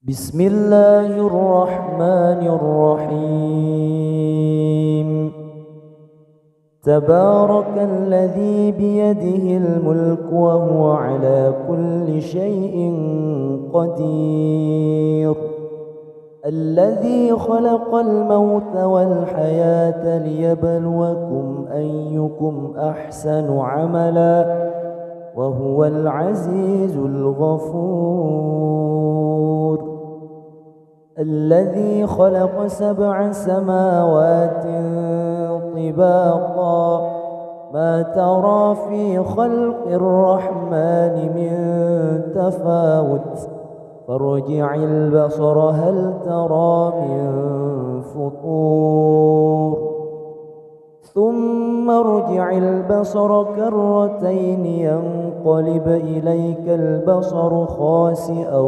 بسم الله الرحمن الرحيم. تبارك الذي بيده الملك وهو على كل شيء قدير، الذي خلق الموت والحياة ليبلوكم أيكم أحسن عملا وهو العزيز الغفور. الذي خلق 7 سماوات طباقا، ما ترى في خلق الرحمن من تفاوت، فارجع البصر هل ترى من فطور، ثم ارجع البصر كرتين ينقلب إليك البصر خاسئا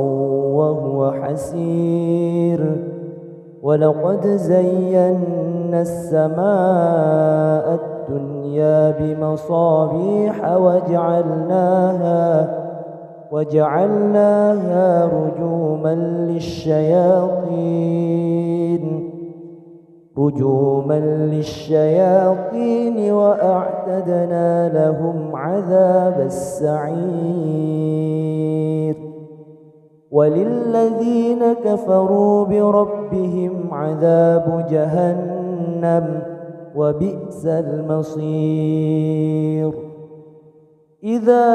وهو حسير. ولقد زينا السماء الدنيا بمصابيح وجعلناها رجوما للشياطين وأعتدنا لهم عذاب السعير. وللذين كفروا بربهم عذاب جهنم وبئس المصير. إذا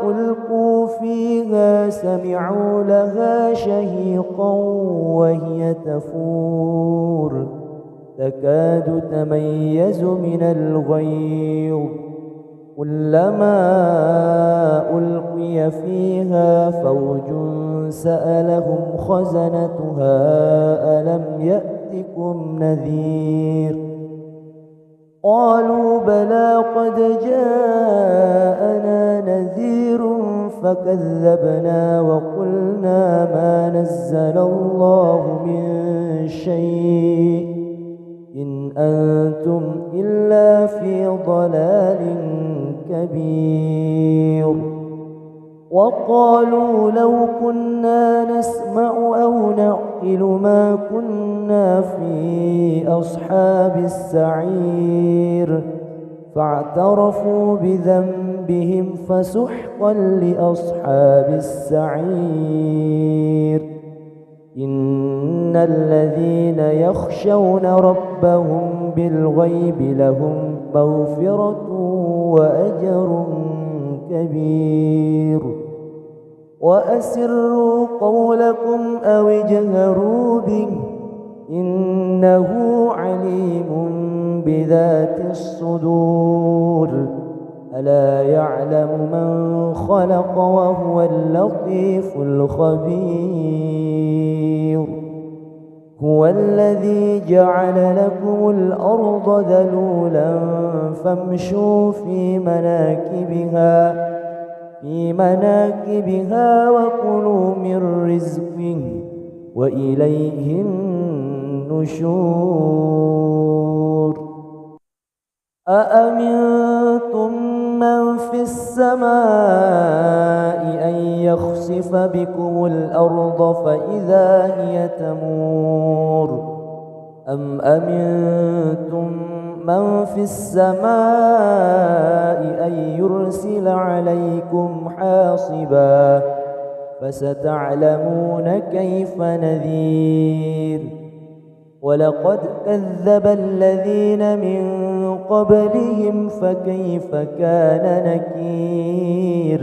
ألقوا فيها سمعوا لها شهيقا وهي تفور، تكاد تميز من الغيظ، كلما ألقي فيها فوج سألهم خزنتها ألم يأتكم نذير، قالوا بلى قد جاءنا نذير فكذبنا وقلنا ما نزل الله من شيء إن أنتم إلا في ضلال كبير. وقالوا لو كنا نسمع أو نعقل ما كنا في أصحاب السعير، فاعترفوا بذنبهم فسحقا لأصحاب السعير. إن الذين يخشون ربهم بالغيب لهم مغفرة وأجر كبير. وأسروا قولكم أو اجهروا به إنه عليم بذات الصدور. ألا يعلم من خلق وهو اللطيف الخبير. هو الذي جعل لكم الأرض ذلولا فامشوا في مناكبها وكلوا من رزقه وإليه النشور. أأمنتم من في السماء أن يخسف بكم الأرض فإذا هي تمور، أم أمنتم من في السماء أن يرسل عليكم حاصبا، فستعلمون كيف نذير. ولقد كذب الذين من قبلهم فكيف كان نكير.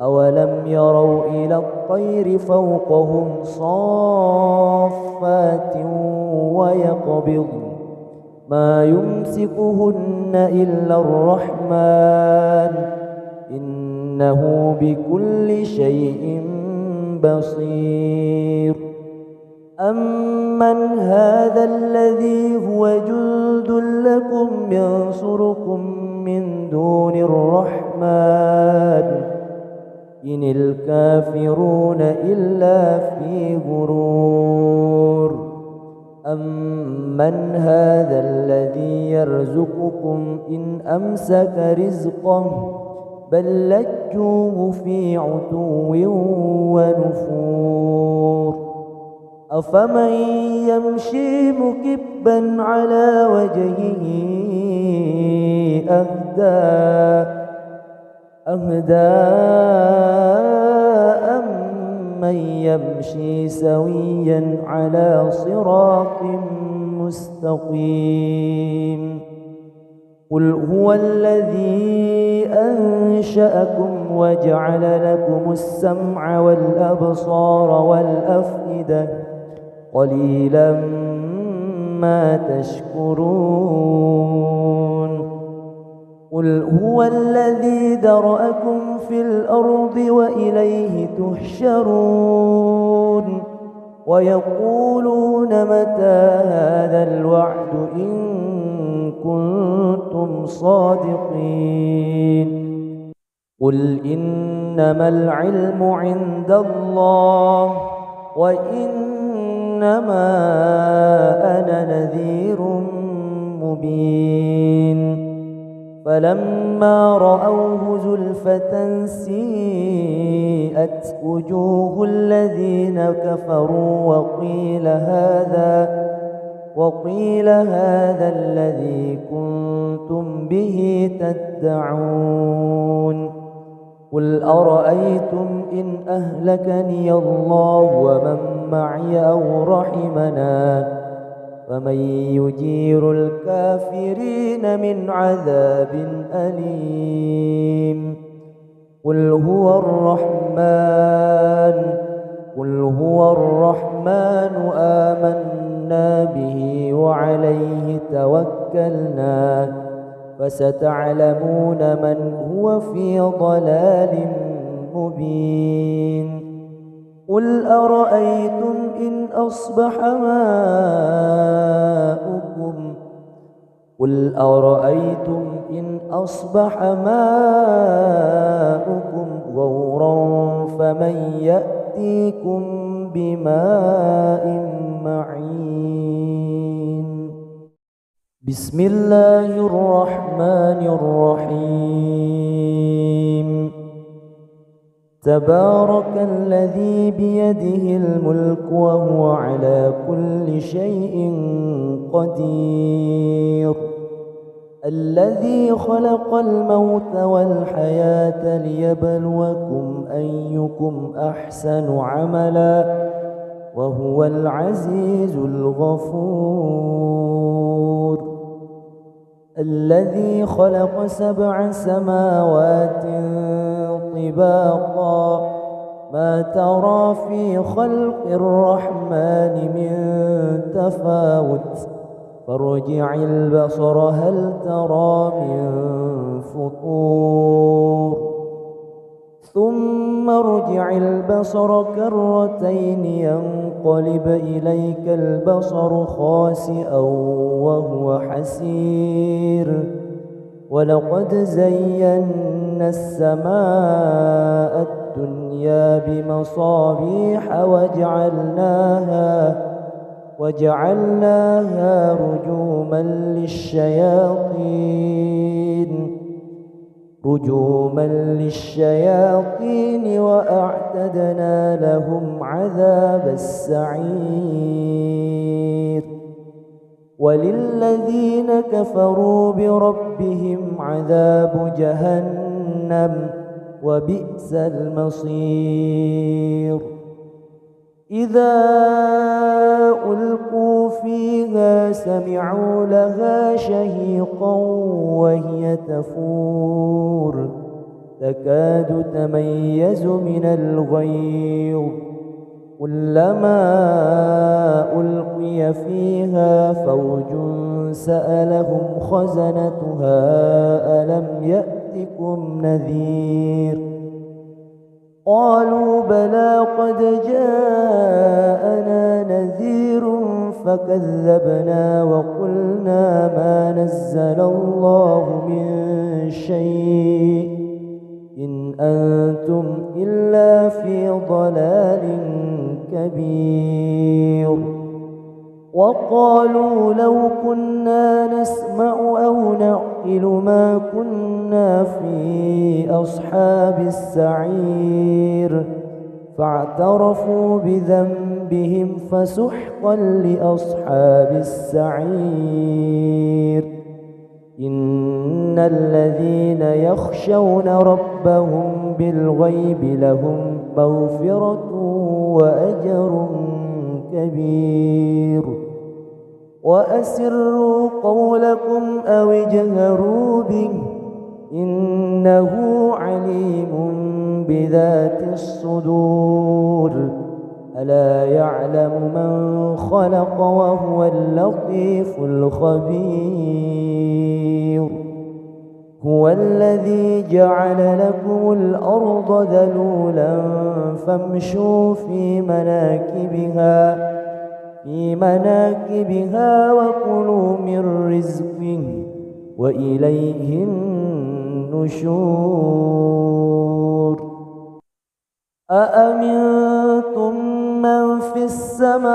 أولم يروا إلى الطير فوقهم صافات ويقبض ما يمسكهن إلا الرحمن إنه بكل شيء بصير. أمن هذا الذي هو جند لكم ينصركم من دون الرحمن إن الكافرون إلا في غرور. أمن هذا الذي يرزقكم إن أمسك رزقه بل لجوا في عتو ونفور أفمن يمشي مكبا على وجهه أهدى أمن يمشي سويا على صراط مستقيم قل هو الذي أنشأكم وجعل لكم السمع والأبصار والأفئدة قليلا ما تشكرون قل هو الذي ذرأكم في الأرض وإليه تحشرون ويقولون متى هذا الوعد إن كنتم صادقين قل إنما العلم عند الله وإنما أنا نذير مبين فلما رأوه زلفة سيئت وجوه الذين كفروا وقيل هذا الذي كنتم به تدعون قل أرأيتم إن أهلكني الله ومن معي أو رحمنا فمن يجير الكافرين من عذاب أليم قل هو الرحمن آمنا به وعليه توكلنا فستعلمون من هو في ضلال مبين قل أرأيتم إن أصبح ماؤكم غورا فمن يأتيكم بماء معين بسم الله الرحمن الرحيم تبارك الذي بيده الملك وهو على كل شيء قدير الذي خلق الموت والحياة ليبلوكم أيكم أحسن عملا وهو العزيز الغفور الذي خلق 7 سماوات طباقا ما ترى في خلق الرحمن من تفاوت فارجع البصر هل ترى من فطور ثم ارجع البصر كرتين ينقلب إليك البصر خاسئا وهو حسير ولقد زينا السماء الدنيا بمصابيح وجعلناها رجوما للشياطين وأعتدنا لهم عذاب السعير وللذين كفروا بربهم عذاب جهنم وبئس المصير إذا ألقوا فيها سمعوا لها شهيقا وهي تفور تكاد تميز من الغيظ كلما ألقي فيها فوج سألهم خزنتها ألم يأتكم نذير قالوا بلى قد جاءنا نذير فكذبنا وقلنا ما نزل الله من شيء إن أنتم إلا في ضلال كبير وقالوا لو كنا نسمع أو نعقل ما كنا في أصحاب السعير فاعترفوا بذنبهم فسحقا لأصحاب السعير. إن الذين يخشون ربهم بالغيب لهم مغفرة وأجر كبير. وأسروا قولكم أو اجهروا به إنه عليم بذات الصدور. ألا يعلم من خلق وهو اللطيف الخبير. هو الذي جعل لكم الأرض ذلولا فامشوا في مناكبها وكلوا من رزقه وإليه النشور. أأمنتم من في السماء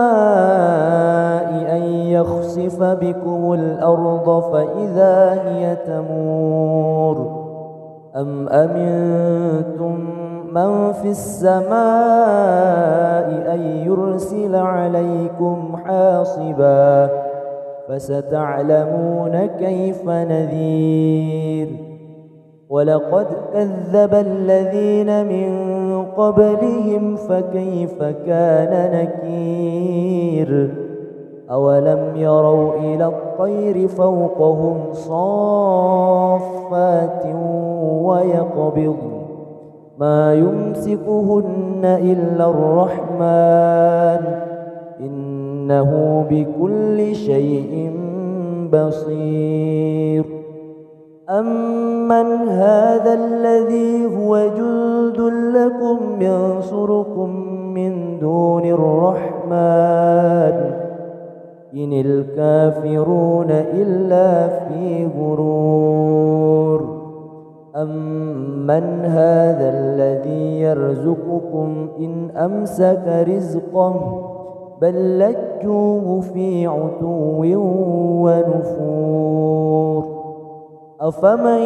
أن يخسف بكم الأرض فإذا هي تمور أم أمنتم من في السماء أن يرسل عليكم حاصبا فستعلمون كيف نذير. ولقد كذب الذين من قبلهم فكيف كان نكير. أولم يروا إلى الطير فوقهم صافات ويقبض ما يمسكهن إلا الرحمن إنه بكل شيء بصير. أمن هذا الذي هو جند لكم ينصركم من دون الرحمن إن الكافرون إلا في غرور. أمن هذا الذي يرزقكم إن أمسك رزقه بل لجوه في عتو ونفور. أفمن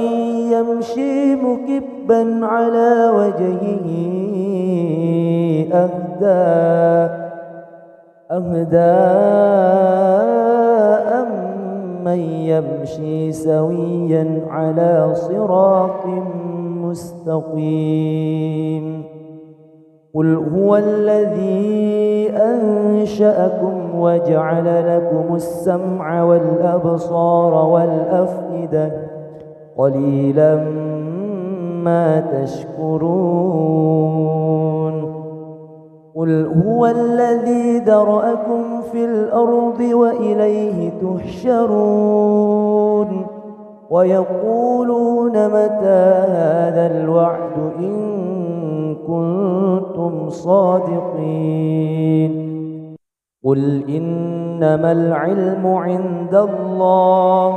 يمشي مكبا على وجهه أهدى أمن يمشي سويا على صراط مستقيم. قل هو الذي أنشأكم وجعل لكم السمع والأبصار والأفئدة قليلا ما تشكرون. قل هو الذي ذرأكم في الأرض وإليه تحشرون. ويقولون متى هذا الوعد إن كنتم صادقين. قل إنما العلم عند الله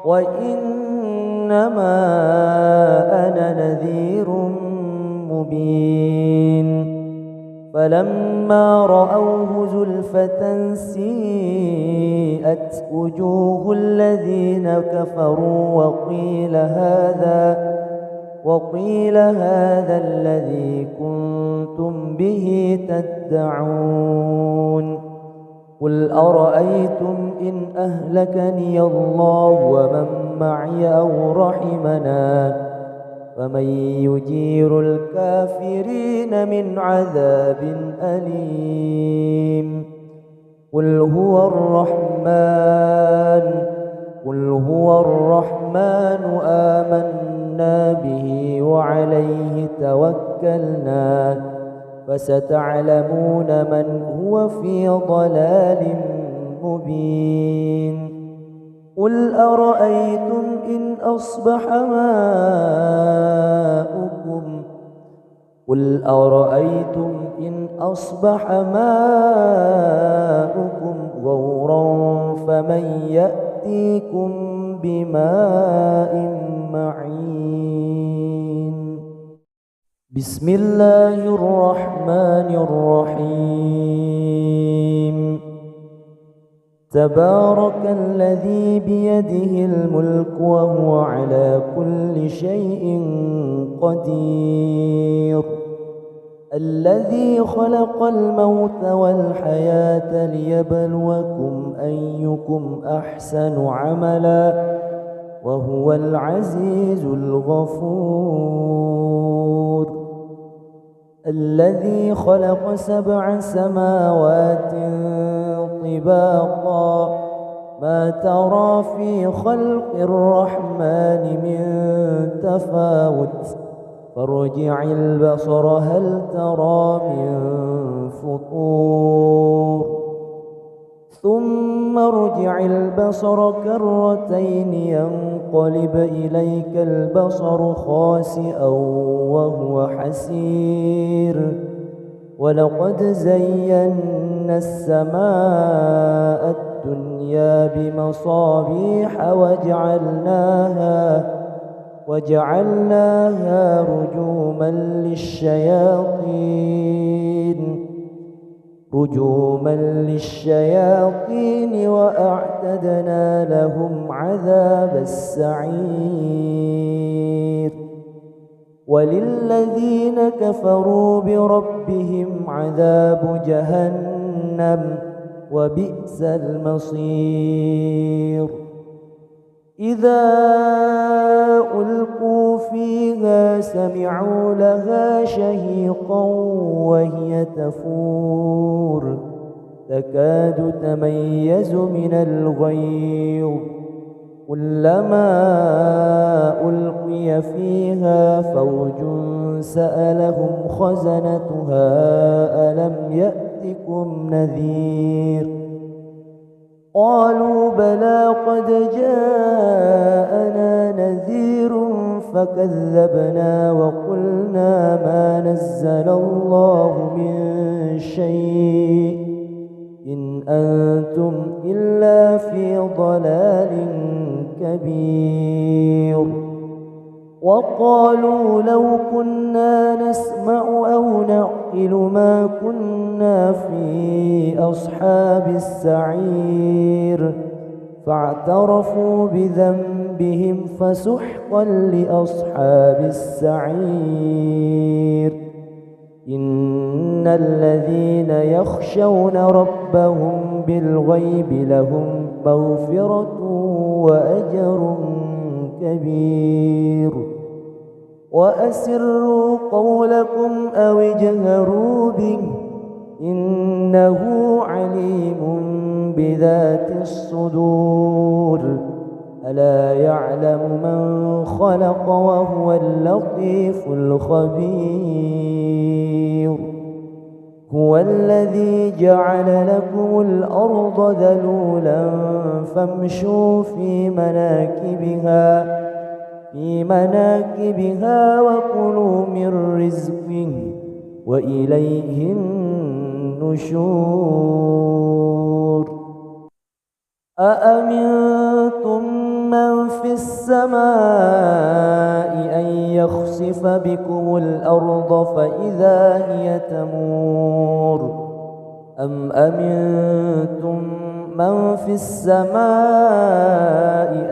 وإنما أنا نذير مبين. فلما رأوه زلفة سيئت وجوه الذين كفروا وقيل هذا الذي كنتم به تدعون. قل أرأيتم إن أهلكني الله ومن معي أو رحمنا فمن يجير الكافرين من عذاب أليم. قل هو الرحمن آمنا به وعليه توكلنا فستعلمون من هو في ضلال مبين. قل أرأيتم إن أصبح ماؤكم غورا فمن يأتيكم بماء معين. بسم الله الرحمن الرحيم. تبارك الذي بيده الملك وهو على كل شيء قدير الذي خلق الموت والحياة ليبلوكم أيكم أحسن عملا وهو العزيز الغفور الذي خلق 7 سماوات طباقا ما ترى في خلق الرحمن من تفاوت فارجع البصر هل ترى من فطور ثم ارجع البصر كرتين ينقلب إليك البصر خاسئا وهو حسير ولقد زينا السماء الدنيا بمصابيح وجعلناها رجوما للشياطين وأعتدنا لهم عذاب السعير وللذين كفروا بربهم عذاب جهنم وبئس المصير إذا ألقوا فيها سمعوا لها شهيقا وهي تفور تكاد تميز من الغيظ كلما ألقي فيها فوج سألهم خزنتها ألم يأتكم نذير قالوا بلى قد جاءنا نذير فكذبنا وقلنا ما نزل الله من شيء إن أنتم إلا في ضلال كبير وقالوا لو كنا نسمع أو نعقل ما كنا في أصحاب السعير فاعترفوا بذنبهم فسحقا لأصحاب السعير إن الذين يخشون ربهم بالغيب لهم مغفرة وأجر كبير وأسروا قولكم أو اجهروا به إنه عليم بذات الصدور ألا يعلم من خلق وهو اللطيف الخبير هو الذي جعل لكم الأرض ذلولا فامشوا في مناكبها وكلوا من رزقه وإليه النشور أأمنتم من في السماء أن يخسف بكم الأرض فإذا هي تمور أم أمنتم من في السماء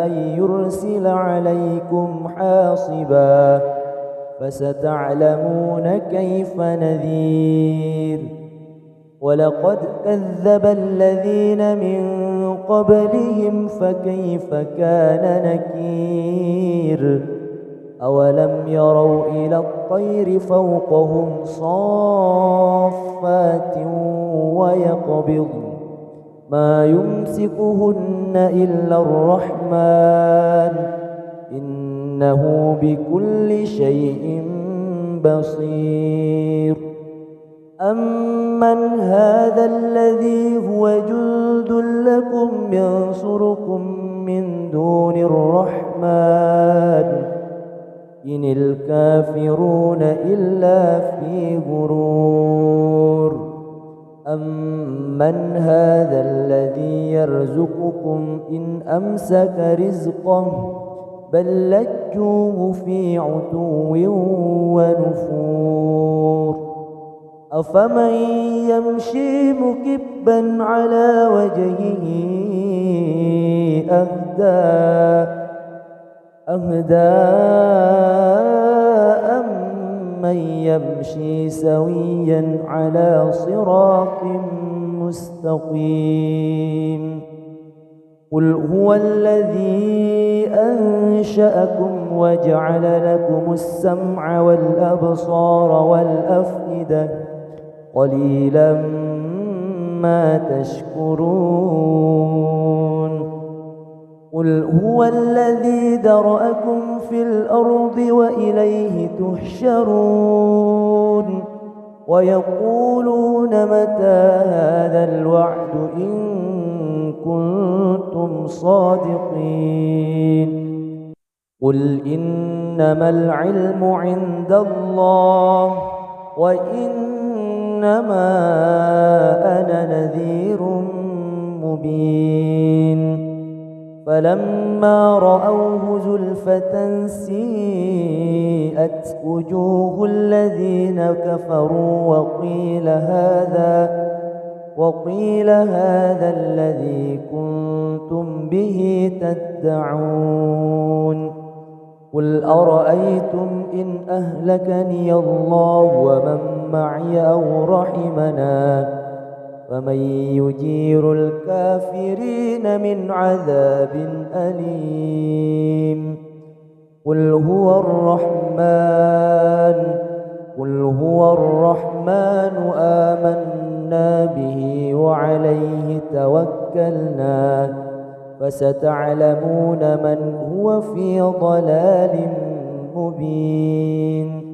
أن يرسل عليكم حاصبا فستعلمون كيف نذير ولقد كذب الذين من قبلهم فكيف كان نكير أولم يروا إلى الطير فوقهم صافات ويقبض ما يمسكهن إلا الرحمن إنه بكل شيء بصير أمن هذا الذي هو جند لكم ينصركم من دون الرحمن إن الكافرون إلا في غرور أمن هذا الذي يرزقكم إن أمسك رزقه بل لجوه في عتو ونفور أفمن يمشي مكبا على وجهه أهدى أمن يمشي سويا على صراط مستقيم قل هو الذي أنشأكم وجعل لكم السمع والأبصار والأفئدة قليلا ما تشكرون قل هو الذي ذرأكم في الأرض وإليه تحشرون ويقولون متى هذا الوعد إن كنتم صادقين قل إنما العلم عند الله وإنما أنا نذير مبين فلما رأوه زلفة سيئت وجوه الذين كفروا وقيل هذا الذي كنتم به تدعون قل أرأيتم إن أهلكني الله ومن معي أو رحمنا فمن يجير الكافرين من عذاب أليم قل هو الرحمن آمنا به وعليه توكلنا فستعلمون من هو في ضلال مبين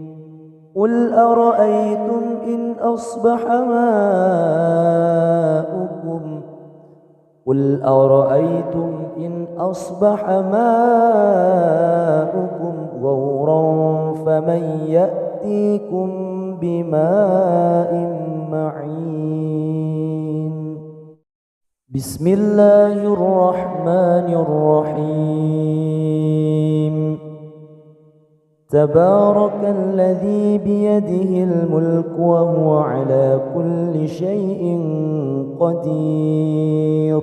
قل أرأيتم إن أصبح ماؤكم غورا فمن يأتيكم بماء معين بسم الله الرحمن الرحيم تبارك الذي بيده الملك وهو على كل شيء قدير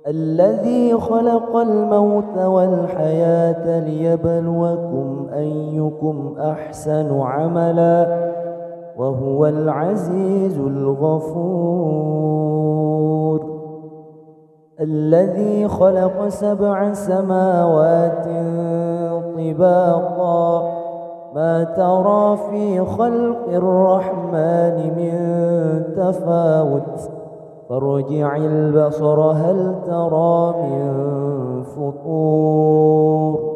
الذي خلق الموت والحياة ليبلوكم أيكم أحسن عملا وهو العزيز الغفور الذي خلق 7 سماوات طباقا ما ترى في خلق الرحمن من تفاوت فارجع البصر هل ترى من فطور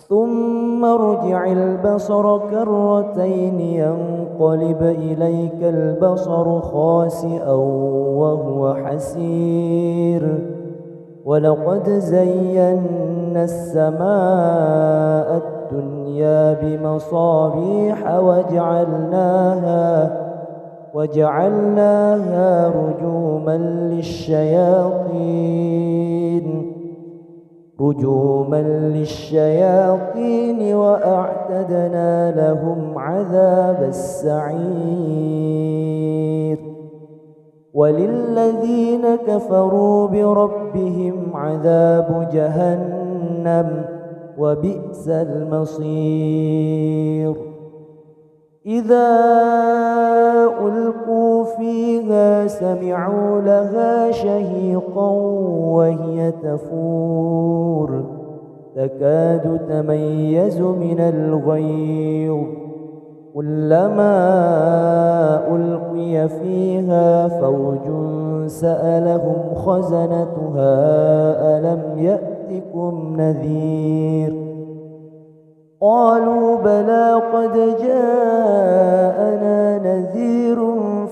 ثم ارجع البصر كرتين ينقلب إليك البصر خاسئا وهو حسير ولقد زينا السماء الدنيا بمصابيح وجعلناها رجوما للشياطين وأعتدنا لهم عذاب السعير وللذين كفروا بربهم عذاب جهنم وبئس المصير إذا ألقوا فيها سمعوا لها شهيقا وهي تفور تكاد تميز من الغيظ كلما ألقي فيها فوج سألهم خزنتها ألم يأتكم نذير قالوا بلى قد جاءنا نذير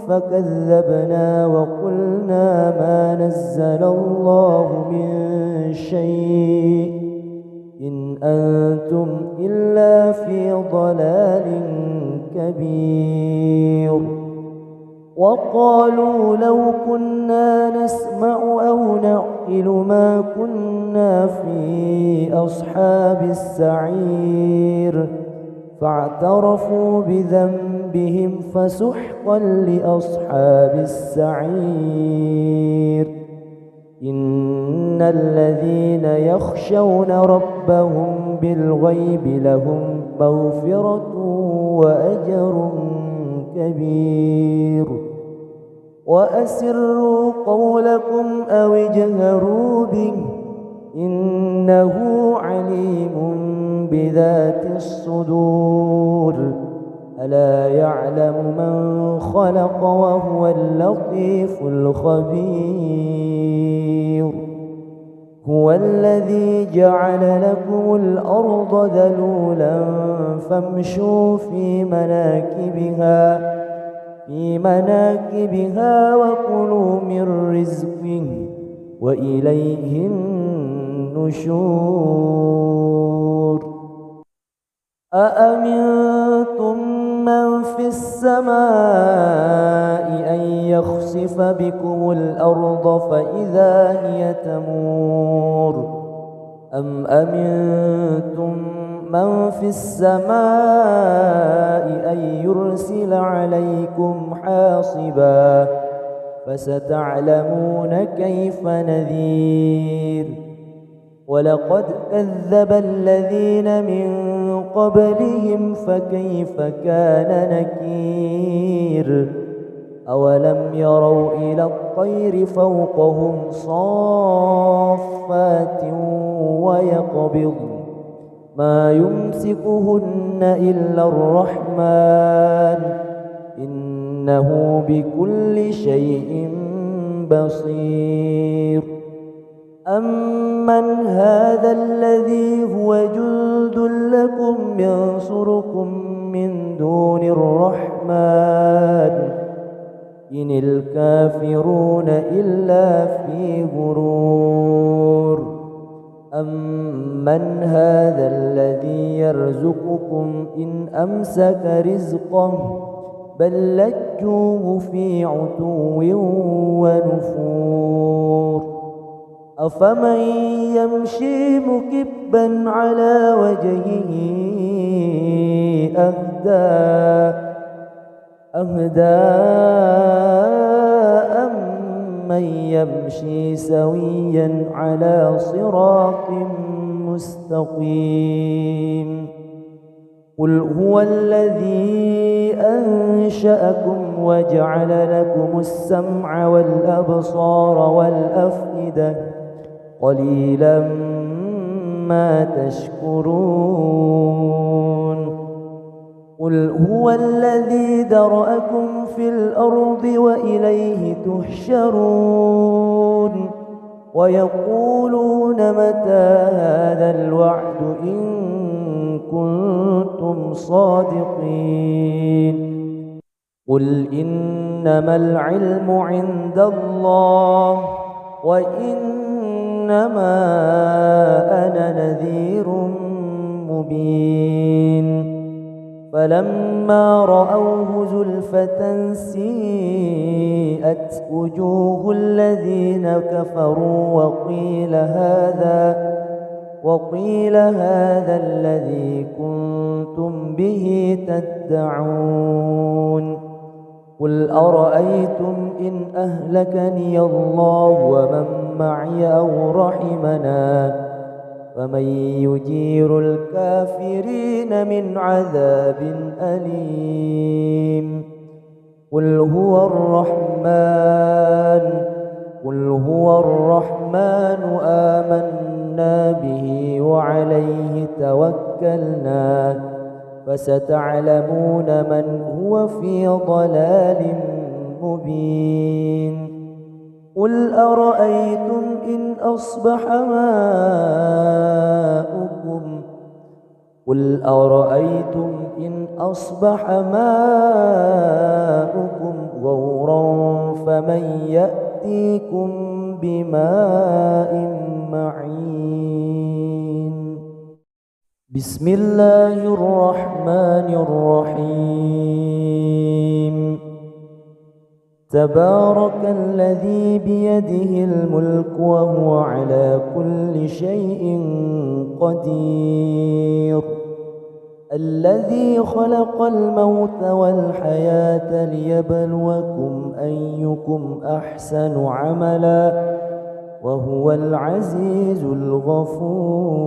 فكذبنا وقلنا ما نزل الله من شيء إن أنتم إلا في ضلال كبير وقالوا لو كنا نسمع أو نعقل ما كنا في أصحاب السعير فاعترفوا بذنبهم بهم فسحقا لأصحاب السعير إن الذين يخشون ربهم بالغيب لهم مغفرة وأجر كبير وأسروا قولكم أو اجهروا به إنه عليم بذات الصدور ألا يعلم من خلق وهو اللطيف الخبير هو الذي جعل لكم الأرض ذلولا فامشوا في مناكبها وكلوا من رزقه وإليه النشور أأمنتم من في السماء أن يخسف بكم الأرض فإذا هي تمور أم أمنتم من في السماء أن يرسل عليكم حاصبا فستعلمون كيف نذير ولقد كذب الذين من قبلهم فكيف كان نكير أولم يروا إلى الطير فوقهم صافات ويقبض ما يمسكهن إلا الرحمن إنه بكل شيء بصير أمن هذا الذي هو جند لكم ينصركم من دون الرحمن إن الكافرون إلا في غرور أمن هذا الذي يرزقكم إن أمسك رزقه بل لجوه في عتو ونفور أفمن يمشي مكبا على وجهه أهدى أمن يمشي سويا على صراط مستقيم قل هو الذي أنشأكم وجعل لكم السمع والأبصار والأفئدة قليلا ما تشكرون قل هو الذي ذرأكم في الأرض وإليه تحشرون ويقولون متى هذا الوعد إن كنتم صادقين قل إنما العلم عند الله وإنما أنا نذير مبين فلما رأوه زلفة سيئت وجوه الذين كفروا وقيل هذا الذي كنتم به تدعون قل أرأيتم إن أهلكني الله ومن معي أو رحمنا فمن يجير الكافرين من عذاب أليم قل هو الرحمن آمنا به وعليه توكلنا فستعلمون من هو في ضلال مبين قل أرأيتم إن أصبح ماؤكم غورا فمن يأتيكم بماء معين بسم الله الرحمن الرحيم تبارك الذي بيده الملك وهو على كل شيء قدير الذي خلق الموت والحياة ليبلوكم أيكم أحسن عملا وهو العزيز الغفور.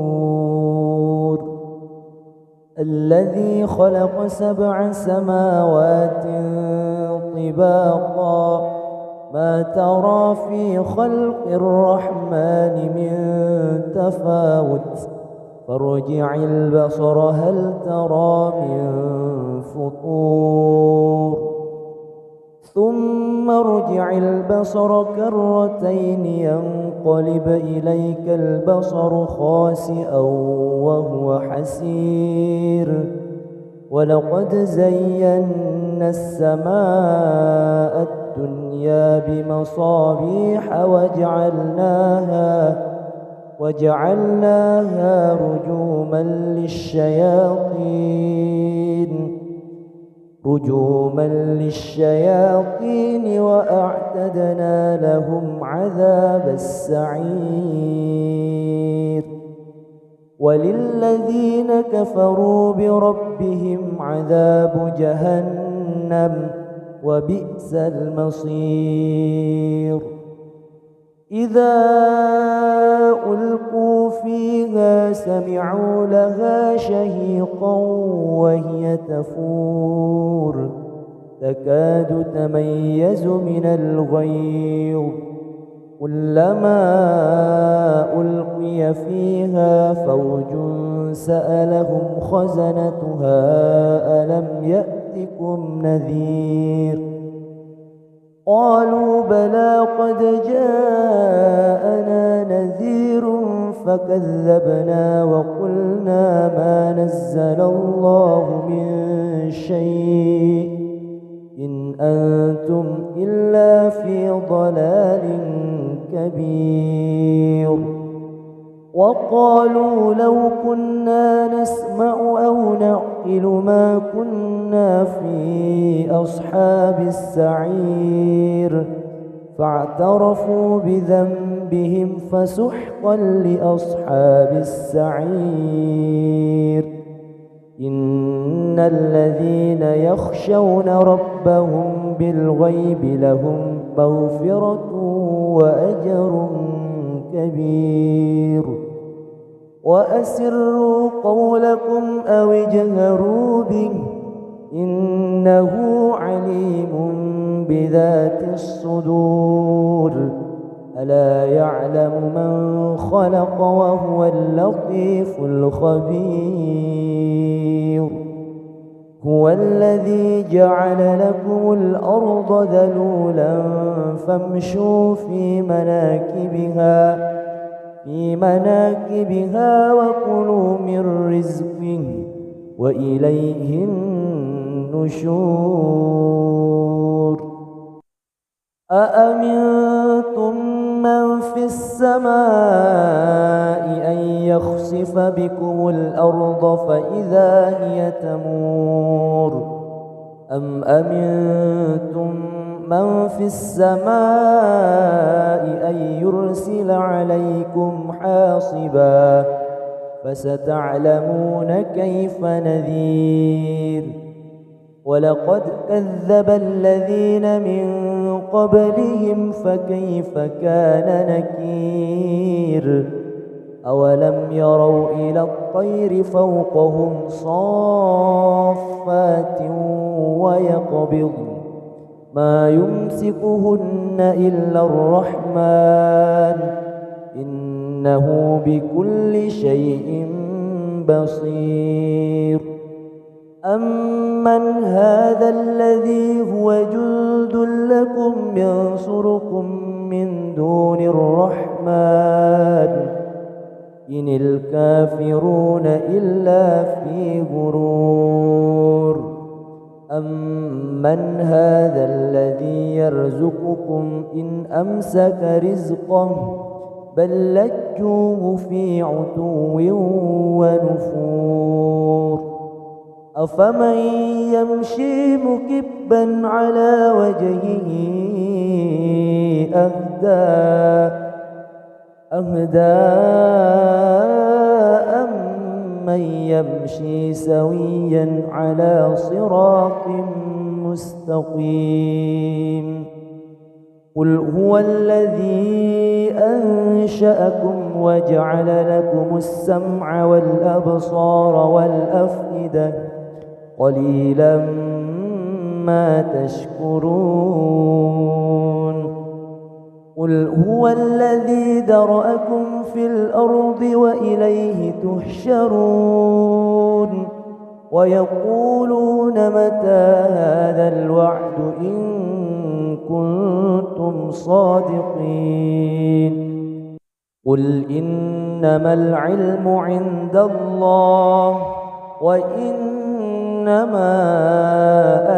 الذي خلق 7 سماوات طباقا ما ترى في خلق الرحمن من تفاوت فارجع البصر هل ترى من فطور ثم ارجع البصر كرتين ينقلب إليك البصر خاسئا وهو حسير ولقد زينا السماء الدنيا بمصابيح وجعلناها رجوما للشياطين وأعتدنا لهم عذاب السعير. وللذين كفروا بربهم عذاب جهنم وبئس المصير. إذا ألقوا فيها سمعوا لها شهيقا وهي تفور تكاد تميز من الغيظ كلما ألقي فيها فوج سألهم خزنتها ألم يأتكم نذير قالوا بلى قد جاءنا نذير فكذبنا وقلنا ما نزل الله من شيء إن أنتم إلا في ضلال كبير. وقالوا لو كنا نسمع أو نعقل ما كنا في أصحاب السعير فاعترفوا بذنبهم فسحقا لأصحاب السعير. إن الذين يخشون ربهم بالغيب لهم مغفرة وأجر كبير. وأسروا قولكم أو اجهروا به إنه عليم بذات الصدور. ألا يعلم من خلق وهو اللطيف الخبير. هو الذي جعل لكم الأرض ذلولا فامشوا في مناكبها وكلوا من رزقه وإليه النشور. أأمنتم من في السماء أن يخسف بكم الأرض فإذا هي تمور أم أمنتم من في السماء أن يرسل عليكم حاصبا فستعلمون كيف نذير. ولقد كذب الذين من قبلهم فكيف كان نكير. أولم يروا إلى الطير فوقهم صافات ويقبض ما يمسكهن إلا الرحمن إنه بكل شيء بصير. أمن هذا الذي هو جند لكم ينصركم من دون الرحمن إن الكافرون إلا في غرور. أمن هذا الذي يرزقكم إن أمسك رزقه بل لجوه في عتو ونفور. أفمن يمشي مكبا على وجهه أهدى أم أمن يمشي سويا على صراط مستقيم قل هو الذي أنشأكم وجعل لكم السمع والأبصار والأفئدة قليلا ما تشكرون قل هو الذي ذرأكم في الأرض وإليه تحشرون ويقولون متى هذا الوعد إن كنتم صادقين قل إنما العلم عند الله وإنما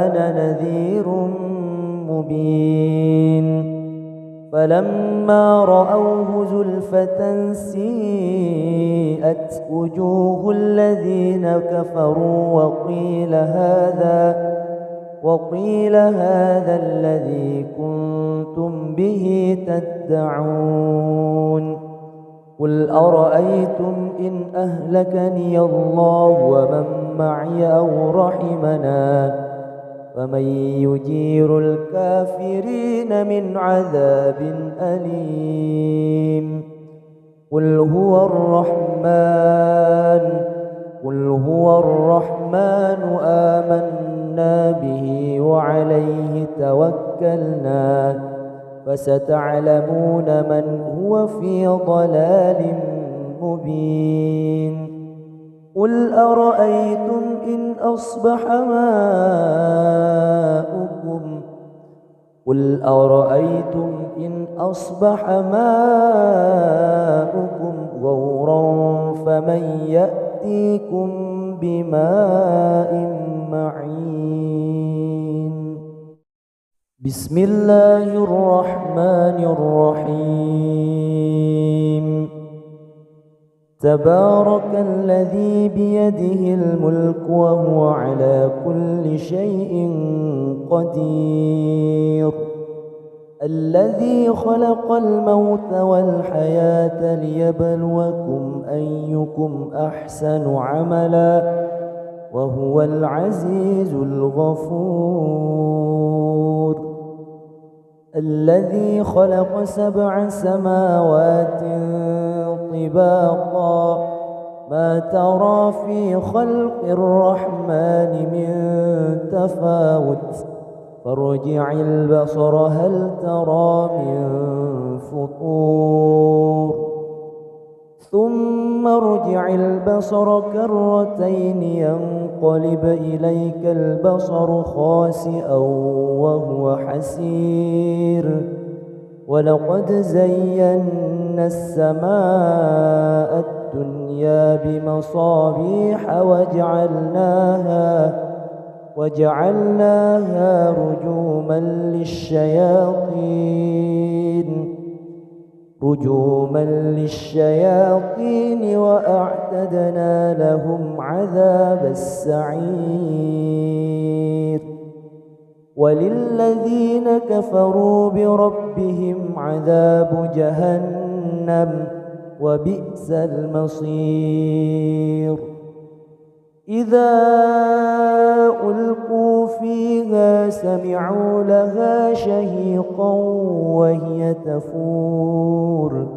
أنا نذير مبين فلما رأوه زلفة سيئت وجوه الذين كفروا وقيل هذا الذي كنتم به تدعون قل أرأيتم إن أهلكني الله ومن معي أو رحمنا فمن يجير الكافرين من عذاب أليم قل هو الرحمن آمنا به وعليه توكلنا فستعلمون من هو في ضلال مبين قل أرأيتم إن أصبح ماؤكم غورا فمن يأتيكم بماء معين بسم الله الرحمن الرحيم تبارك الذي بيده الملك وهو على كل شيء قدير الذي خلق الموت والحياة ليبلوكم أيكم أحسن عملا وهو العزيز الغفور الذي خلق 7 سماوات طباقا ما ترى في خلق الرحمن من تفاوت فارجع البصر هل ترى من فطور ثم ارجع البصر كرتين ينقلب إليك البصر خاسئا وهو حسير ولقد زينا السماء الدنيا بمصابيح وجعلناها رجوما للشياطين وأعتدنا لهم عذاب السعير وللذين كفروا بربهم عذاب جهنم وبئس المصير إذا ألقوا فيها سمعوا لها شهيقا وهي تفور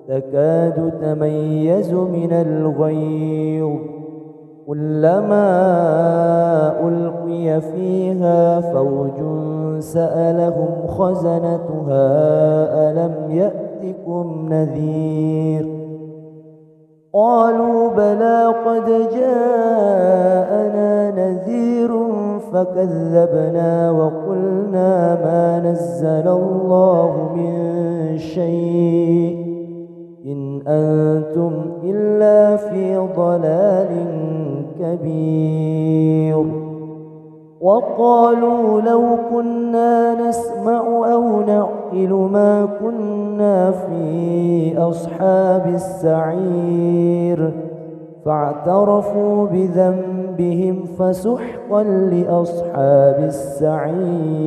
تكاد تميز من الغيظ كلما ألقي فيها فوج سألهم خزنتها ألم يأتكم نذير قالوا بلى قد جاءنا نذير فكذبنا وقلنا ما نزل الله من شيء إن أنتم إلا في ضلال كبير وقالوا لو كنا نسمع أو نعقل ما كنا في أصحاب السعير فاعترفوا بذنبهم فسحقا لأصحاب السعير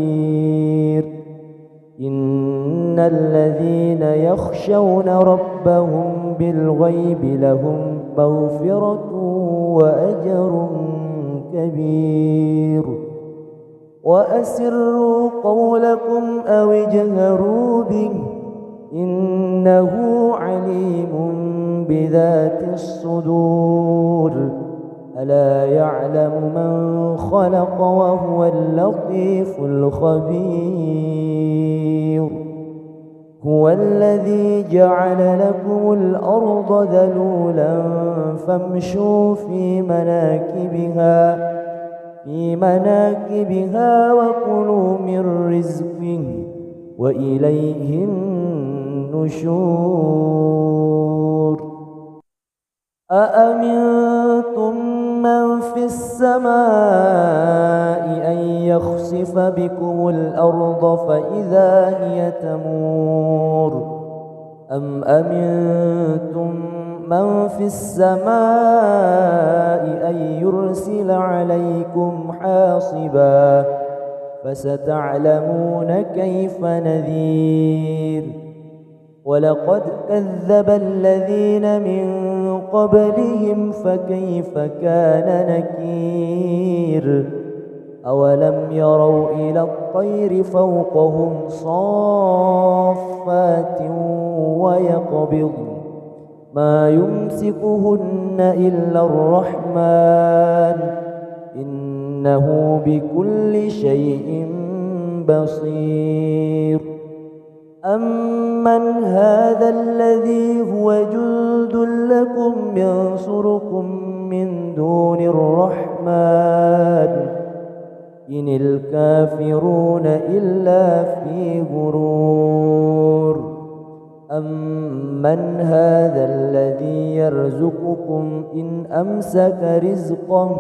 إن الذين يخشون ربهم بالغيب لهم مغفرة وأجر كبير. وأسروا قولكم أو اجهروا به إنه عليم بذات الصدور. ألا يعلم من خلق وهو اللطيف الخبير. هو الذي جعل لكم الأرض ذلولا فامشوا في مناكبها وكلوا من رزقه وإليه النشور. أأمنتم من في السماء أن يخسف بكم الأرض فإذا هي تمور أم أمنتم من في السماء أن يرسل عليكم حاصبا فستعلمون كيف نذير. ولقد كذب الذين من قبلهم فكيف كان نكير. أولم يروا إلى الطير فوقهم صافات ويقبض ما يمسكهن إلا الرحمن إنه بكل شيء بصير. أمن هذا الذي هو جند لكم ينصركم من دون الرحمن إن الكافرون إلا في غرور. أمن هذا الذي يرزقكم إن أمسك رزقه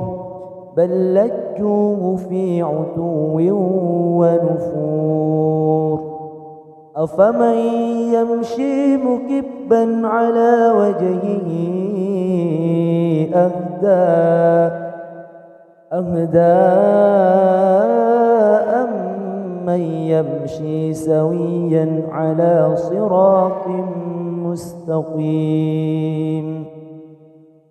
بل لجوه في عتو ونفور. أفمن يمشي مكبا على وجهه أهدى أمن يمشي سويا على صراط مستقيم.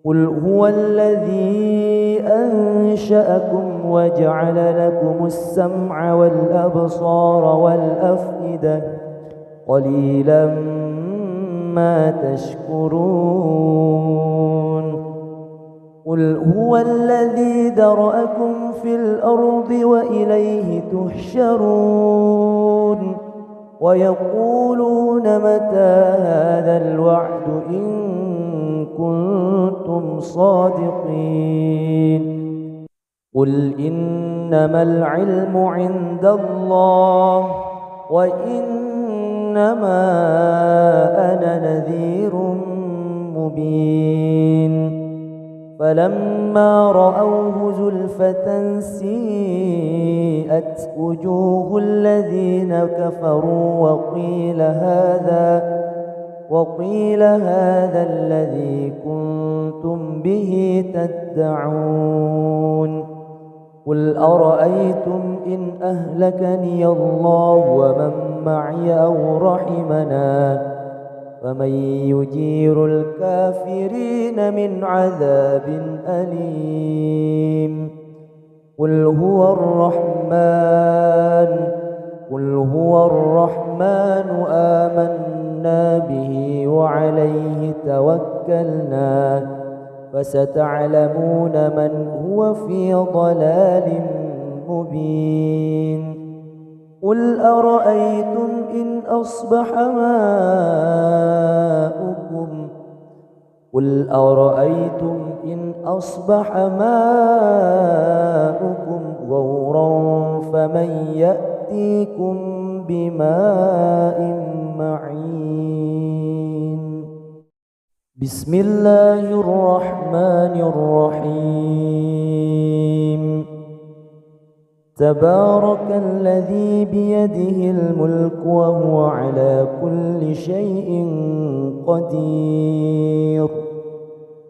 قل هو الذي أنشأكم وجعل لكم السمع والأبصار والأفئدة قليلا ما تشكرون. قل هو الذي ذرأكم في الأرض وإليه تحشرون. ويقولون متى هذا الوعد إن كنتم صادقين. قل إنما العلم عند الله وإنما أنا نذير مبين. فلما رأوه زلفة سيئت وجوه الذين كفروا وقيل هذا الذي كنتم به تدعون. قل أرأيتم إن أهلكني الله ومن معي أو رحمنا فمن يجير الكافرين من عذاب أليم. قل هو الرحمن آمنا به وعليه توكلنا فستعلمون من هو في ضلال مبين. قل أرأيتم إن أصبح ماؤكم غورا فمن يأتيكم بماء معين. بسم الله الرحمن الرحيم. تبارك الذي بيده الملك وهو على كل شيء قدير.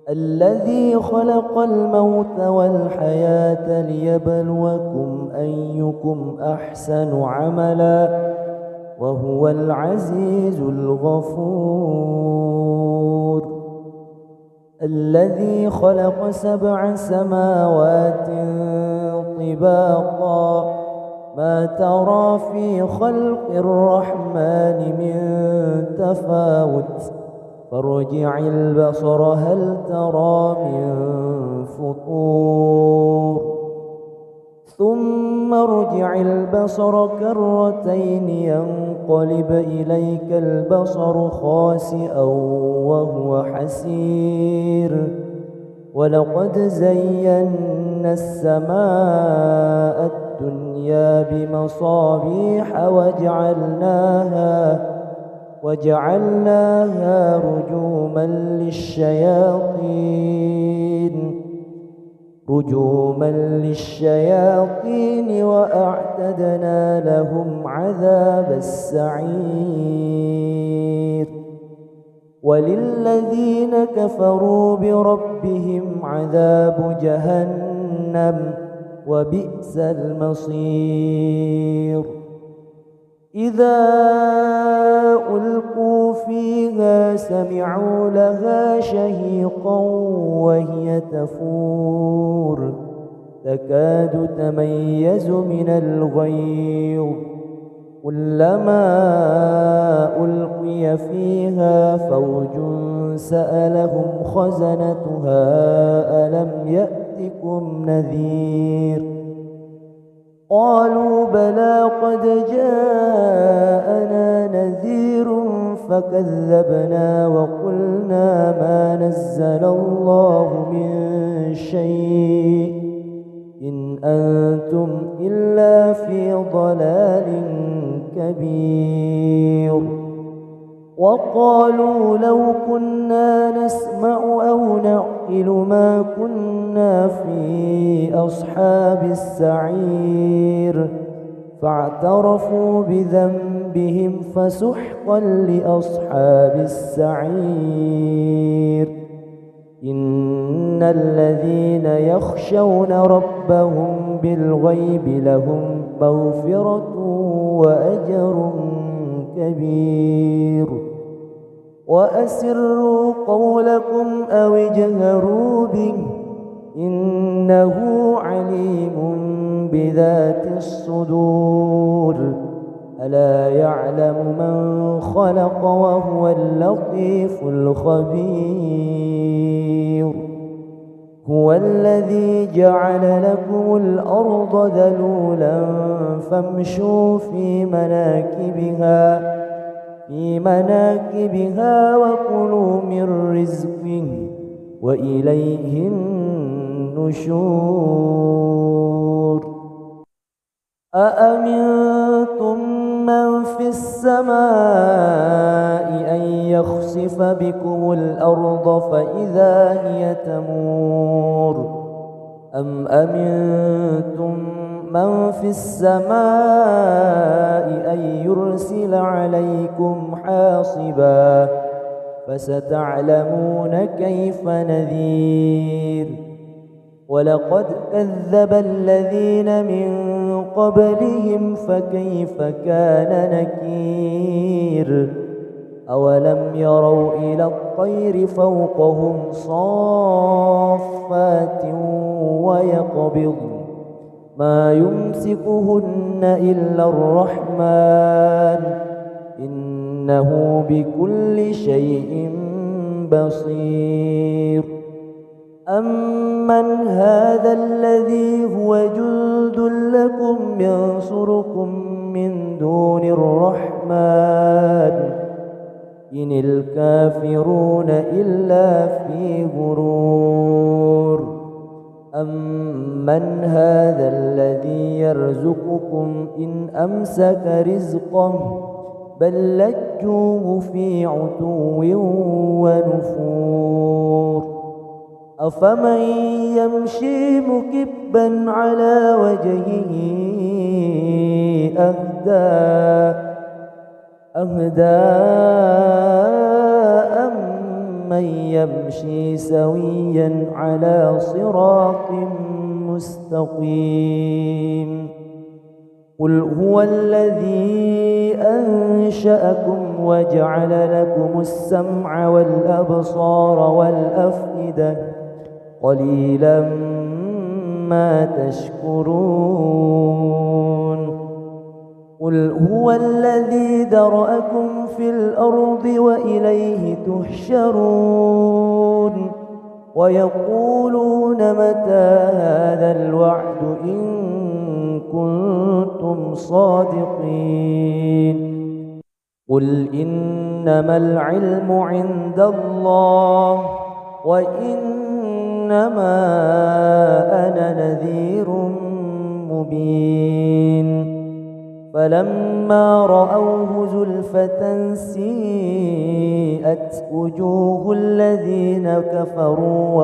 الذي خلق الموت والحياة ليبلوكم أيكم أحسن عملا وهو العزيز الغفور. الذي خلق 7 سماوات طباقا ما ترى في خلق الرحمن من تفاوت فارجع البصر هل ترى من فطور ثم ارجع البصر كرتين ينقلب إليك البصر خاسئا وهو حسير ولقد زينا السماء الدنيا بمصابيح وجعلناها رجوما للشياطين وأعتدنا لهم عذاب السعير وللذين كفروا بربهم عذاب جهنم وبئس المصير إذا ألقوا فيها سمعوا لها شهيقا وهي تفور تكاد تميز من الغيظ كلما ألقي فيها فوج سألهم خزنتها ألم يأتكم نذير قالوا بلى قد جاءنا نذير فكذبنا وقلنا ما نزل الله من شيء إن أنتم إلا في ضلال كبير وقالوا لو كنا نسمع أو نعقل ما كنا في أصحاب السعير فاعترفوا بذنبهم فسحقا لأصحاب السعير إن الذين يخشون ربهم بالغيب لهم مغفرة وأجر كبير وأسروا قولكم أو اجهروا به إنه عليم بذات الصدور ألا يعلم من خلق وهو اللطيف الخبير هو الذي جعل لكم الأرض ذلولا فامشوا في مناكبها وكلوا من رزقه وإليه النشور أأمنتم من في السماء أن يخسف بكم الأرض فإذا هي تمور أم أمنتم من في السماء أن يرسل عليكم حاصبا فستعلمون كيف نذير ولقد كذب الذين من قبلهم فكيف كان نكير أولم يروا إلى الطير فوقهم صافات ويقبض ما يمسكهن إلا الرحمن إنه بكل شيء بصير أمن هذا الذي هو جند لكم ينصركم من دون الرحمن إن الكافرون إلا في غرور أمن هذا الذي يرزقكم إن أمسك رزقه بل لجوه في عتو ونفور أفمن يمشي مكبا على وجهه أهدى أمن يمشي سويا على صراط مستقيم قل هو الذي أنشأكم وجعل لكم السمع والأبصار والأفئدة قليلا ما تشكرون قل هو الذي ذرأكم في الأرض وإليه تحشرون ويقولون متى هذا الوعد إن كنتم صادقين قل إنما العلم عند الله وإنما أنا نذير مبين فلما رأوه زلفة سيئت وجوه الذين كفروا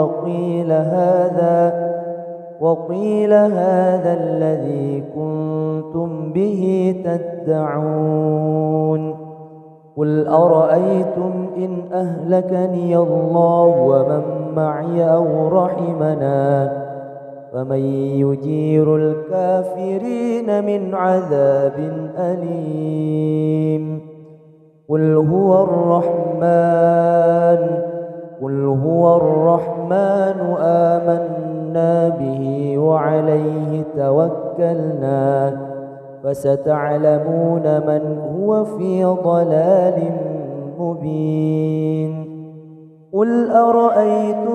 وقيل هذا الذي كنتم به تدعون قل أرأيتم إن أهلكني الله ومن معي أو رحمنا فمن يجير الكافرين من عذاب أليم قل هو الرحمن آمنا به وعليه توكلنا فستعلمون من هو في ضلال مبين قل أرأيتم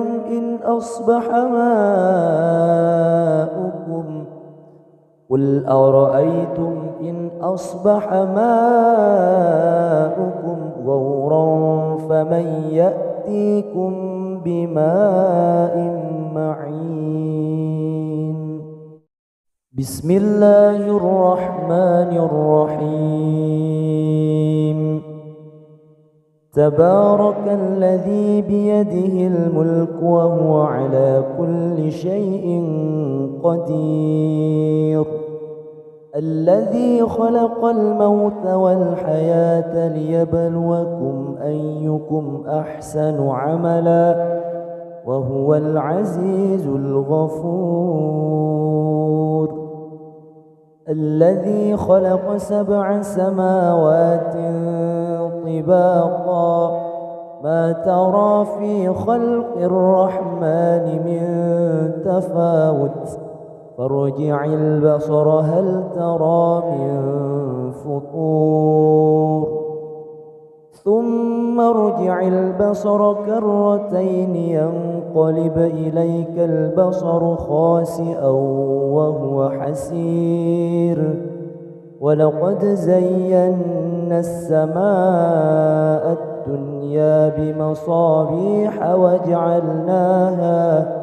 إن أصبح ماؤكم غورا فمن يأتيكم بماء معين بسم الله الرحمن الرحيم تبارك الذي بيده الملك وهو على كل شيء قدير الذي خلق الموت والحياة ليبلوكم أيكم أحسن عملا وهو العزيز الغفور الذي خلق 7 سماوات طباقا ما ترى في خلق الرحمن من تفاوت فارجع البصر هل ترى من فطور ثم ارجع البصر كرتين ينقلب إليك البصر خاسئا وهو حسير ولقد زينا السماء الدنيا بمصابيح وجعلناها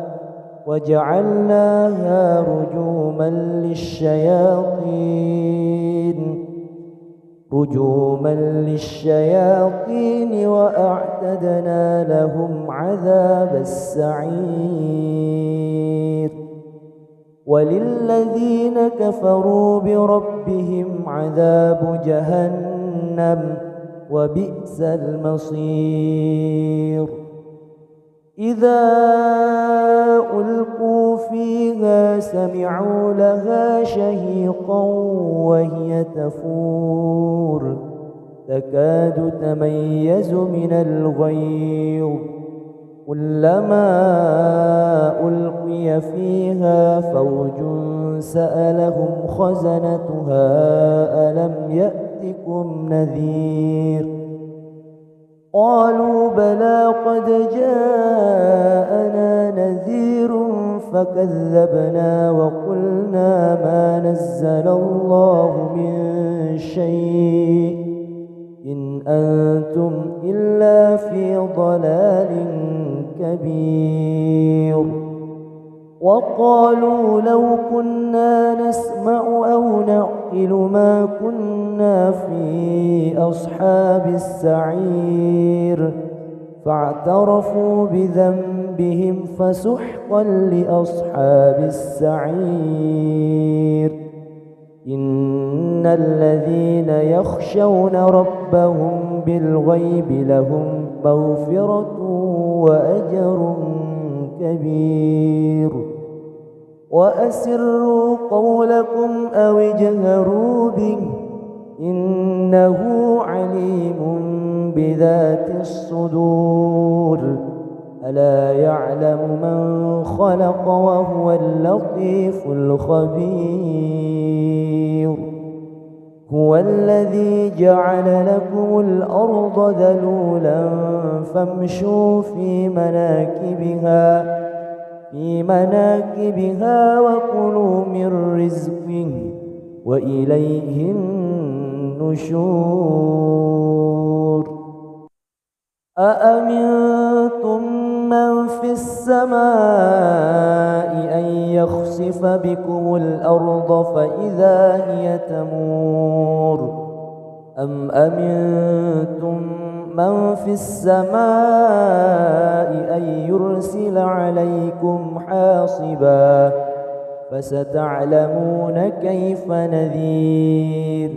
رجوما للشياطين وأعتدنا لهم عذاب السعير وللذين كفروا بربهم عذاب جهنم وبئس المصير إذا ألقوا فيها سمعوا لها شهيقا وهي تفور تكاد تميز من الغيظ كلما ألقي فيها فوج سألهم خزنتها ألم يأتكم نذير قالوا بلى قد جاءنا نذير فكذبنا وقلنا ما نزل الله من شيء إن أنتم إلا في ضلال كبير وقالوا لو كنا نسمع أو نعقل ما كنا في أصحاب السعير فاعترفوا بذنبهم فسحقا لأصحاب السعير إن الذين يخشون ربهم بالغيب لهم مغفرة وأجر كبير وأسروا قولكم أو اجهروا به إنه عليم عليم بذات الصدور ألا يعلم من خلق وهو اللطيف الخبير هو الذي جعل لكم الأرض ذلولا فامشوا في مناكبها وكلوا من رزقه وإليه النشور أأمنتم من في السماء أن يخسف بكم الأرض فإذا هي تمور أم أمنتم من في السماء أن يرسل عليكم حاصبا فستعلمون كيف نذير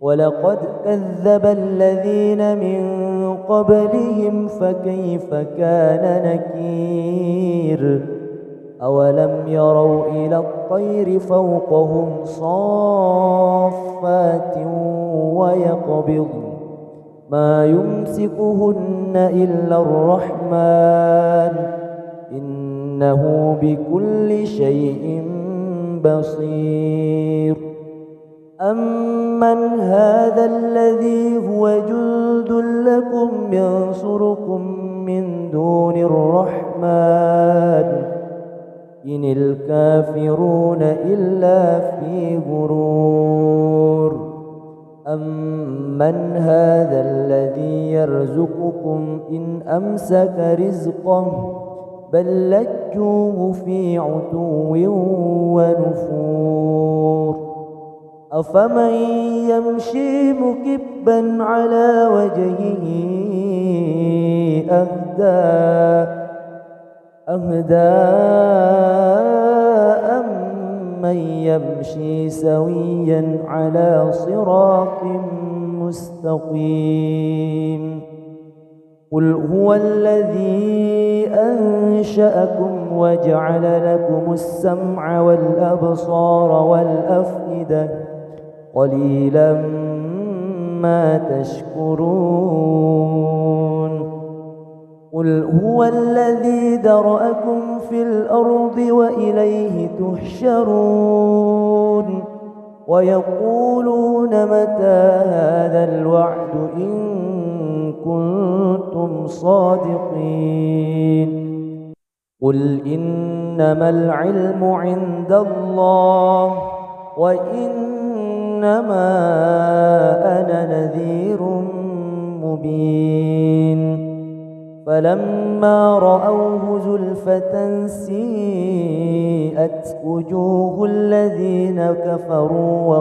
ولقد كذب الذين من قبلهم فكيف كان نكير أولم يروا إلى الطير فوقهم صافات ويقبض ما يمسكهن إلا الرحمن إنه بكل شيء بصير أمن هذا الذي هو جند لكم ينصركم من دون الرحمن إن الكافرون إلا في غرور أمن هذا الذي يرزقكم إن أمسك رزقه بل لجوه في عتو ونفور أفمن يمشي مكبا على وجهه أهدى أمن يمشي سويا على صراط مستقيم قل هو الذي أنشأكم وجعل لكم السمع والأبصار والأفئدة قليلا ما تشكرون قل هو الذي ذرأكم في الأرض وإليه تحشرون ويقولون متى هذا الوعد إن كنتم صادقين قل إنما العلم عند الله وإنما أنا نذير مبين فلما رأوه زلفة سيئت وجوه الذين كفروا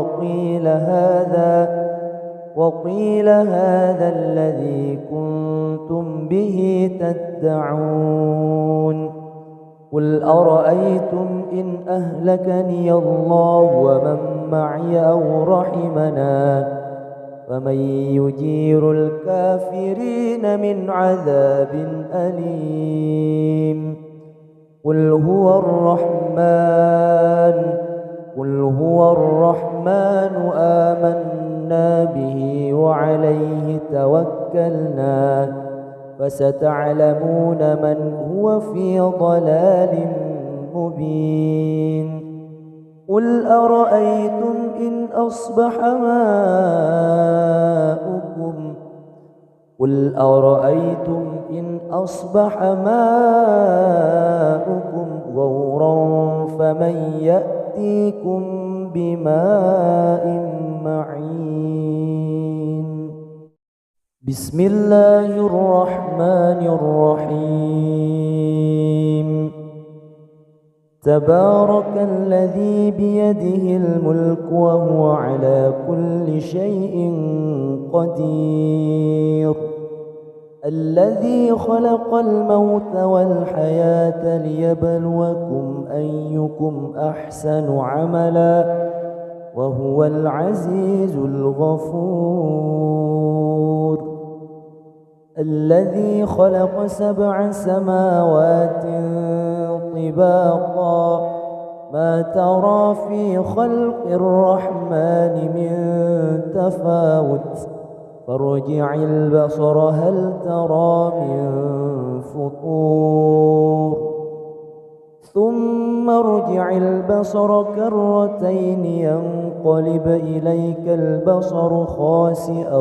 وقيل هذا الذي كنتم به تدعون قل أرأيتم إن أهلكني الله ومن معي أو رحمنا فمن يجير الكافرين من عذاب أليم قل هو الرحمن آمنا به وعليه توكلنا فستعلمون من هو في ضلال مبين قل أرأيتم إن أصبح ماؤكم غورا فمن يأتيكم بماء معين بسم الله الرحمن الرحيم تبارك الذي بيده الملك وهو على كل شيء قدير الذي خلق الموت والحياة ليبلوكم أيكم أحسن عملا وهو العزيز الغفور الذي خلق 7 سماوات طباقا ما ترى في خلق الرحمن من تفاوت فارجع البصر هل ترى من فطور ثم ارجع البصر كرتين ينقلب إليك البصر خاسئا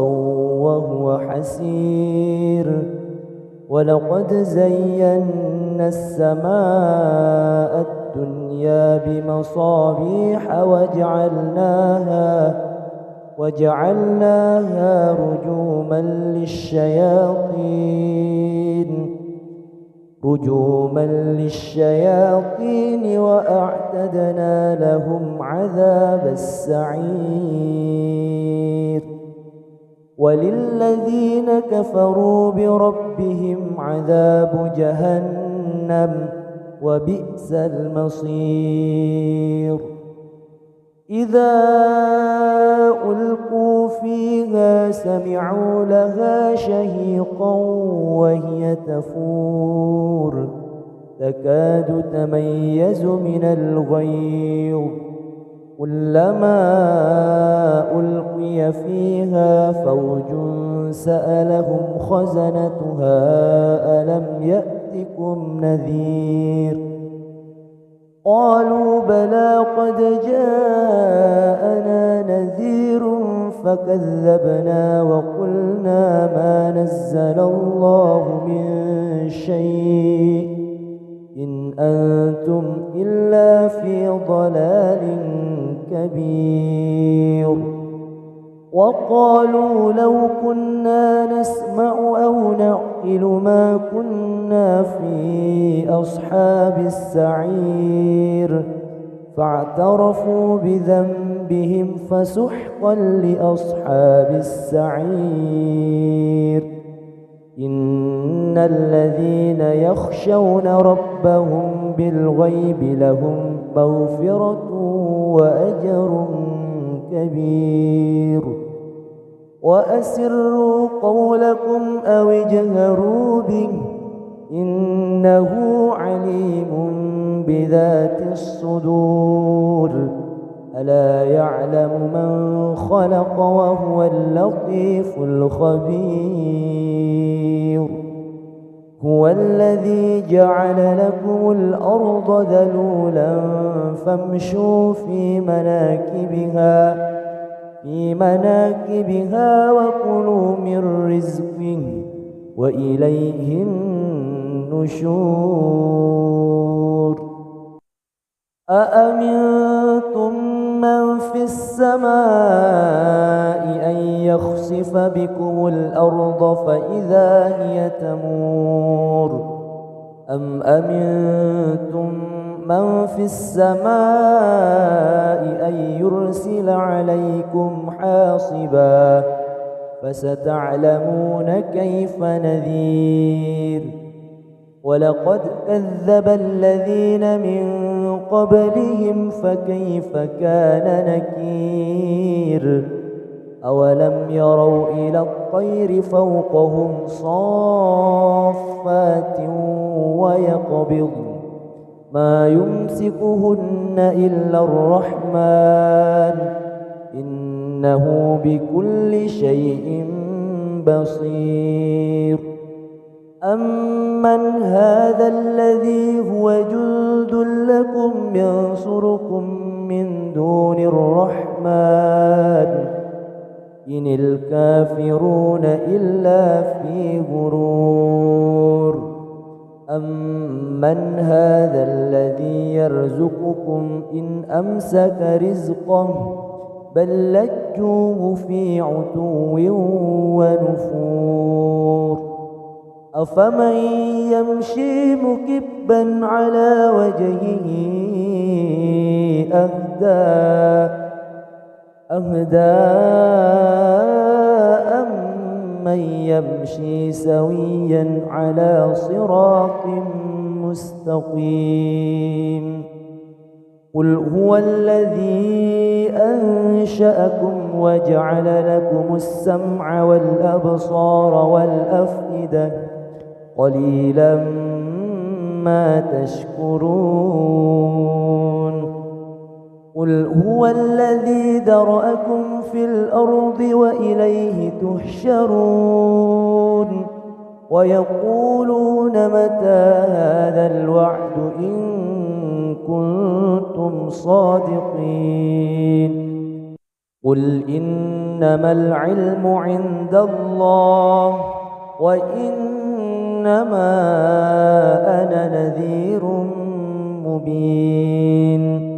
وهو حسير ولقد زينا السماء الدنيا بمصابيح وجعلناها رجوما للشياطين وأعتدنا لهم عذاب السعير وللذين كفروا بربهم عذاب جهنم وبئس المصير إذا ألقوا فيها سمعوا لها شهيقا وهي تفور تكاد تميز من الغيظ كلما ألقي فيها فوج سألهم خزنتها ألم يأتكم نذير قالوا بلى قد جاءنا نذير فكذبنا وقلنا ما نزل الله من شيء إن أنتم إلا في ضلال كبير وقالوا لو كنا نسمع أو نعقل ما كنا في أصحاب السعير فاعترفوا بذنبهم فسحقا لأصحاب السعير إن الذين يخشون ربهم بالغيب لهم مغفرة وأجر كبير وأسروا قولكم أو اجهروا به إنه عليم بذات الصدور ألا يعلم من خلق وهو اللطيف الخبير هو الذي جعل لكم الأرض ذلولا فامشوا في مناكبها وكلوا من رزقه وإليه النشور أأمنتم من في السماء أن يخسف بكم الأرض فإذا هي تمور أم أمنتم من في السماء أن يرسل عليكم حاصبا فستعلمون كيف نذير ولقد كذب الذين من قبلهم فكيف كان نكير أولم يروا إلى الطير فوقهم صافات ويقبض ما يمسكهن إلا الرحمن إنه بكل شيء بصير أمن هذا الذي هو جند لكم ينصركم من دون الرحمن إن الكافرون إلا في غرور أمن هذا الذي يرزقكم إن أمسك رزقه بل لجوه في عتو ونفور أفمن يمشي مكبا على وجهه أهدى أمن يمشي سويا على صراط مستقيم قل هو الذي أنشأكم وجعل لكم السمع والأبصار والأفئدة قليلا ما تشكرون قل هو الذي ذرأكم في الأرض وإليه تحشرون ويقولون متى هذا الوعد إن كنتم صادقين قل إنما العلم عند الله وإنما أنا نذير مبين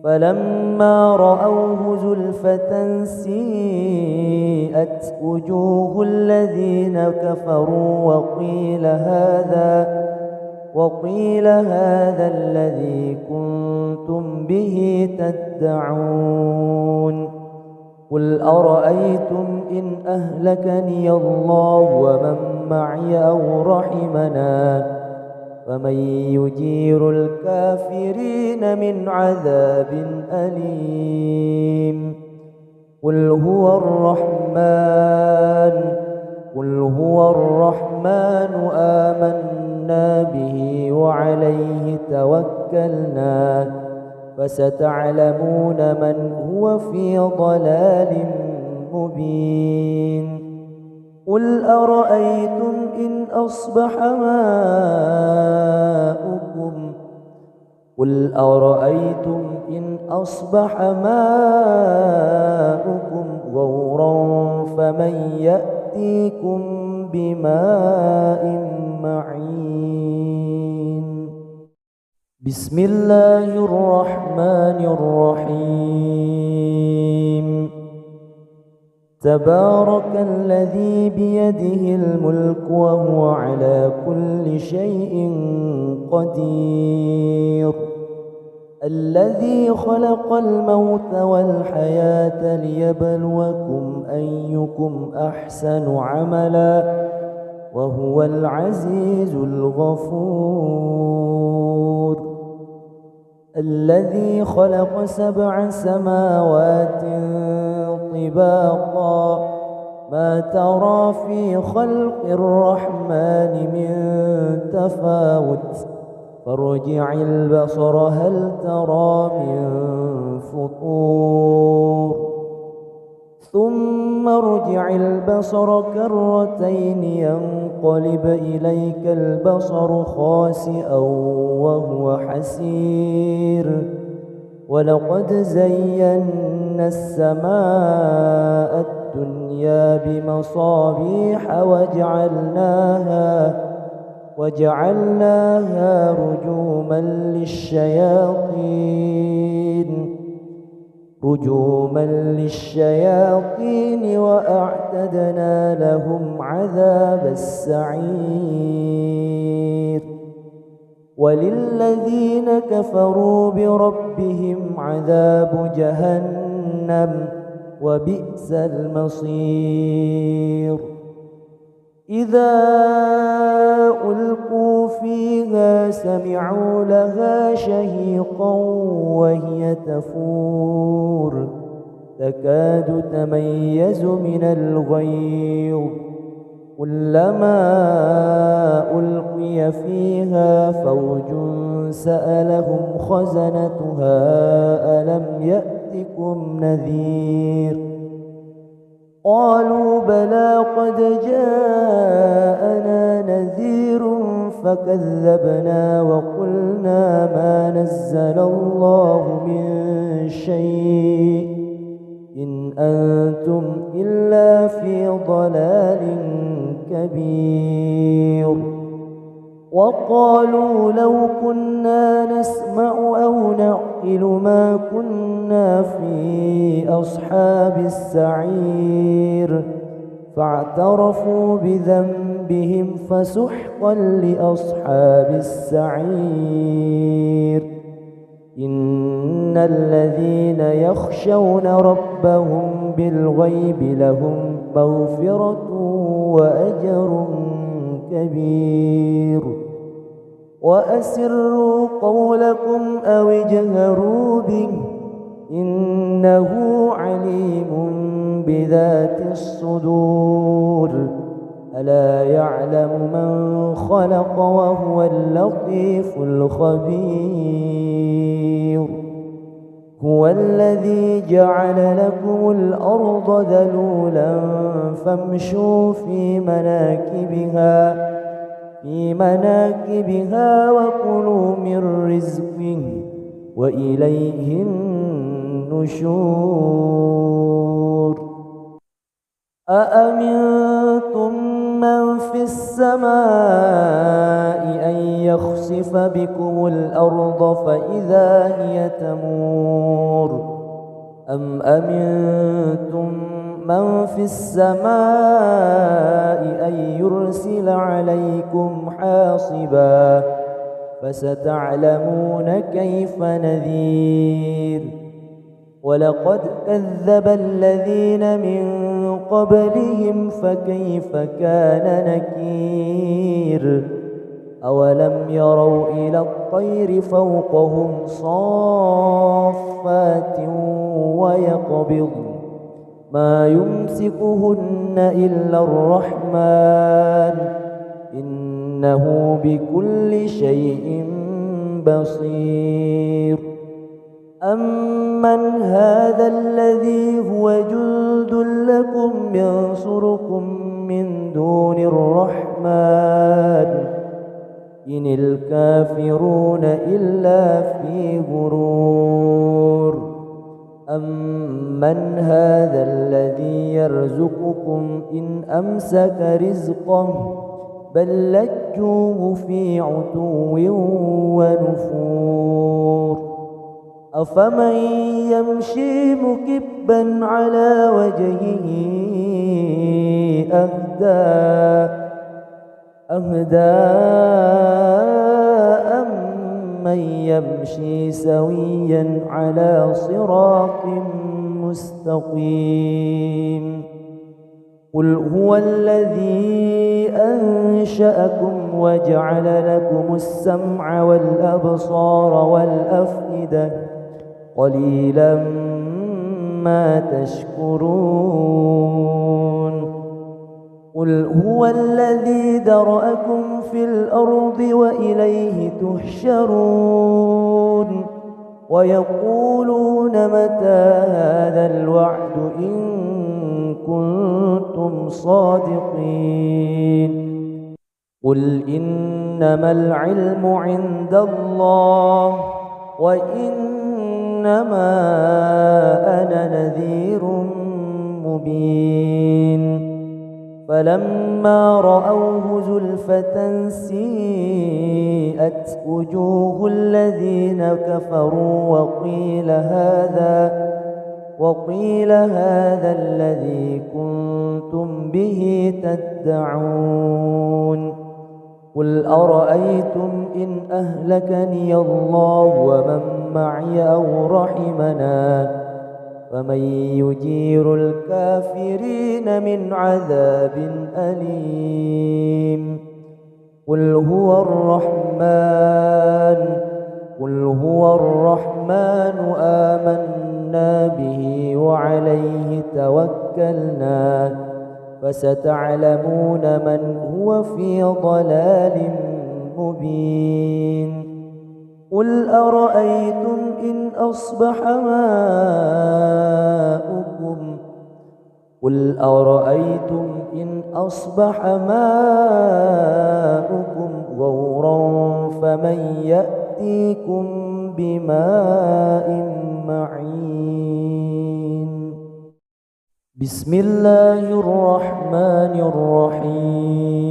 فلما رأوه زلفة سيئت وجوه الذين كفروا وقيل هذا الذي كنتم به تدعون قل أرأيتم إن أهلكني الله ومن معي أو رحمنا فمن يجير الكافرين من عذاب أليم قل هو الرحمن آمنا به وعليه توكلنا فستعلمون من هو في ضلال مبين قل أرأيتم إن أصبح ماؤكم غورا فمن يأتيكم بماء معين بسم الله الرحمن الرحيم تبارك الذي بيده الملك وهو على كل شيء قدير الذي خلق الموت والحياة ليبلوكم أيكم أحسن عملا وهو العزيز الغفور الذي خلق 7 سماوات طباقا ما ترى في خلق الرحمن من تفاوت فارجع البصر هل ترى من فطور ثم ارجع البصر كرتين ينقلب إليك البصر خاسئا وهو حسير ولقد زينا السماء الدنيا بمصابيح وجعلناها رجوما للشياطين وأعتدنا لهم عذاب السعير وللذين كفروا بربهم عذاب جهنم وبئس المصير إذا ألقوا فيها سمعوا لها شهيقا وهي تفور تكاد تميز من الغيظ كلما ألقي فيها فوج سألهم خزنتها ألم يأتكم نذير قالوا بلى قد جاءنا نذير فكذبنا وقلنا ما نزل الله من شيء إن أنتم إلا في ضلال كبير وقالوا لو كنا نسمع أو نعقل ما كنا في أصحاب السعير فاعترفوا بذنبهم فسحقا لأصحاب السعير إن الذين يخشون ربهم بالغيب لهم مغفرة وأجر كبير وأسروا قولكم أو اجهروا به إنه عليم بذات الصدور ألا يعلم من خلق وهو اللطيف الخبير هو الذي جعل لكم الأرض ذلولا فامشوا في مناكبها وكلوا من رزقه وإليه النشور أأمنتم من في السماء أن يخسف بكم الأرض فإذا هي تمور أم أمنتم من في السماء أن يرسل عليكم حاصبا فستعلمون كيف نذير ولقد كذب الذين من قبلهم فكيف كان نكير أولم يروا إلى الطير فوقهم صافات ويقبض ما يمسكهن إلا الرحمن إنه بكل شيء بصير أمن هذا الذي هو جند لكم ينصركم من دون الرحمن إن الكافرون إلا في غرور أمن هذا الذي يرزقكم إن أمسك رزقه بل لجوه في عتو ونفور أفمن يمشي مكبا على وجهه أهدى أمن يمشي سويا على صراط مستقيم قل هو الذي أنشأكم وجعل لكم السمع والأبصار والأفئدة قليلا ما تشكرون قل هو الذي ذرأكم في الأرض وإليه تحشرون ويقولون متى هذا الوعد إن كنتم صادقين قل إنما العلم عند الله وإنما أنا نذير مبين فلما رأوه زلفة سيئت وجوه الذين كفروا وقيل هذا الذي كنتم به تدعون قل أرأيتم إن أهلكني الله ومن معي أو رحمنا فمن يجير الكافرين من عذاب أليم قل هو الرحمن آمنا به وعليه توكلنا فستعلمون من هو في ضلال مبين قل أرأيتم إن أصبح ماؤكم غورا فمن يأتيكم بماء معين بسم الله الرحمن الرحيم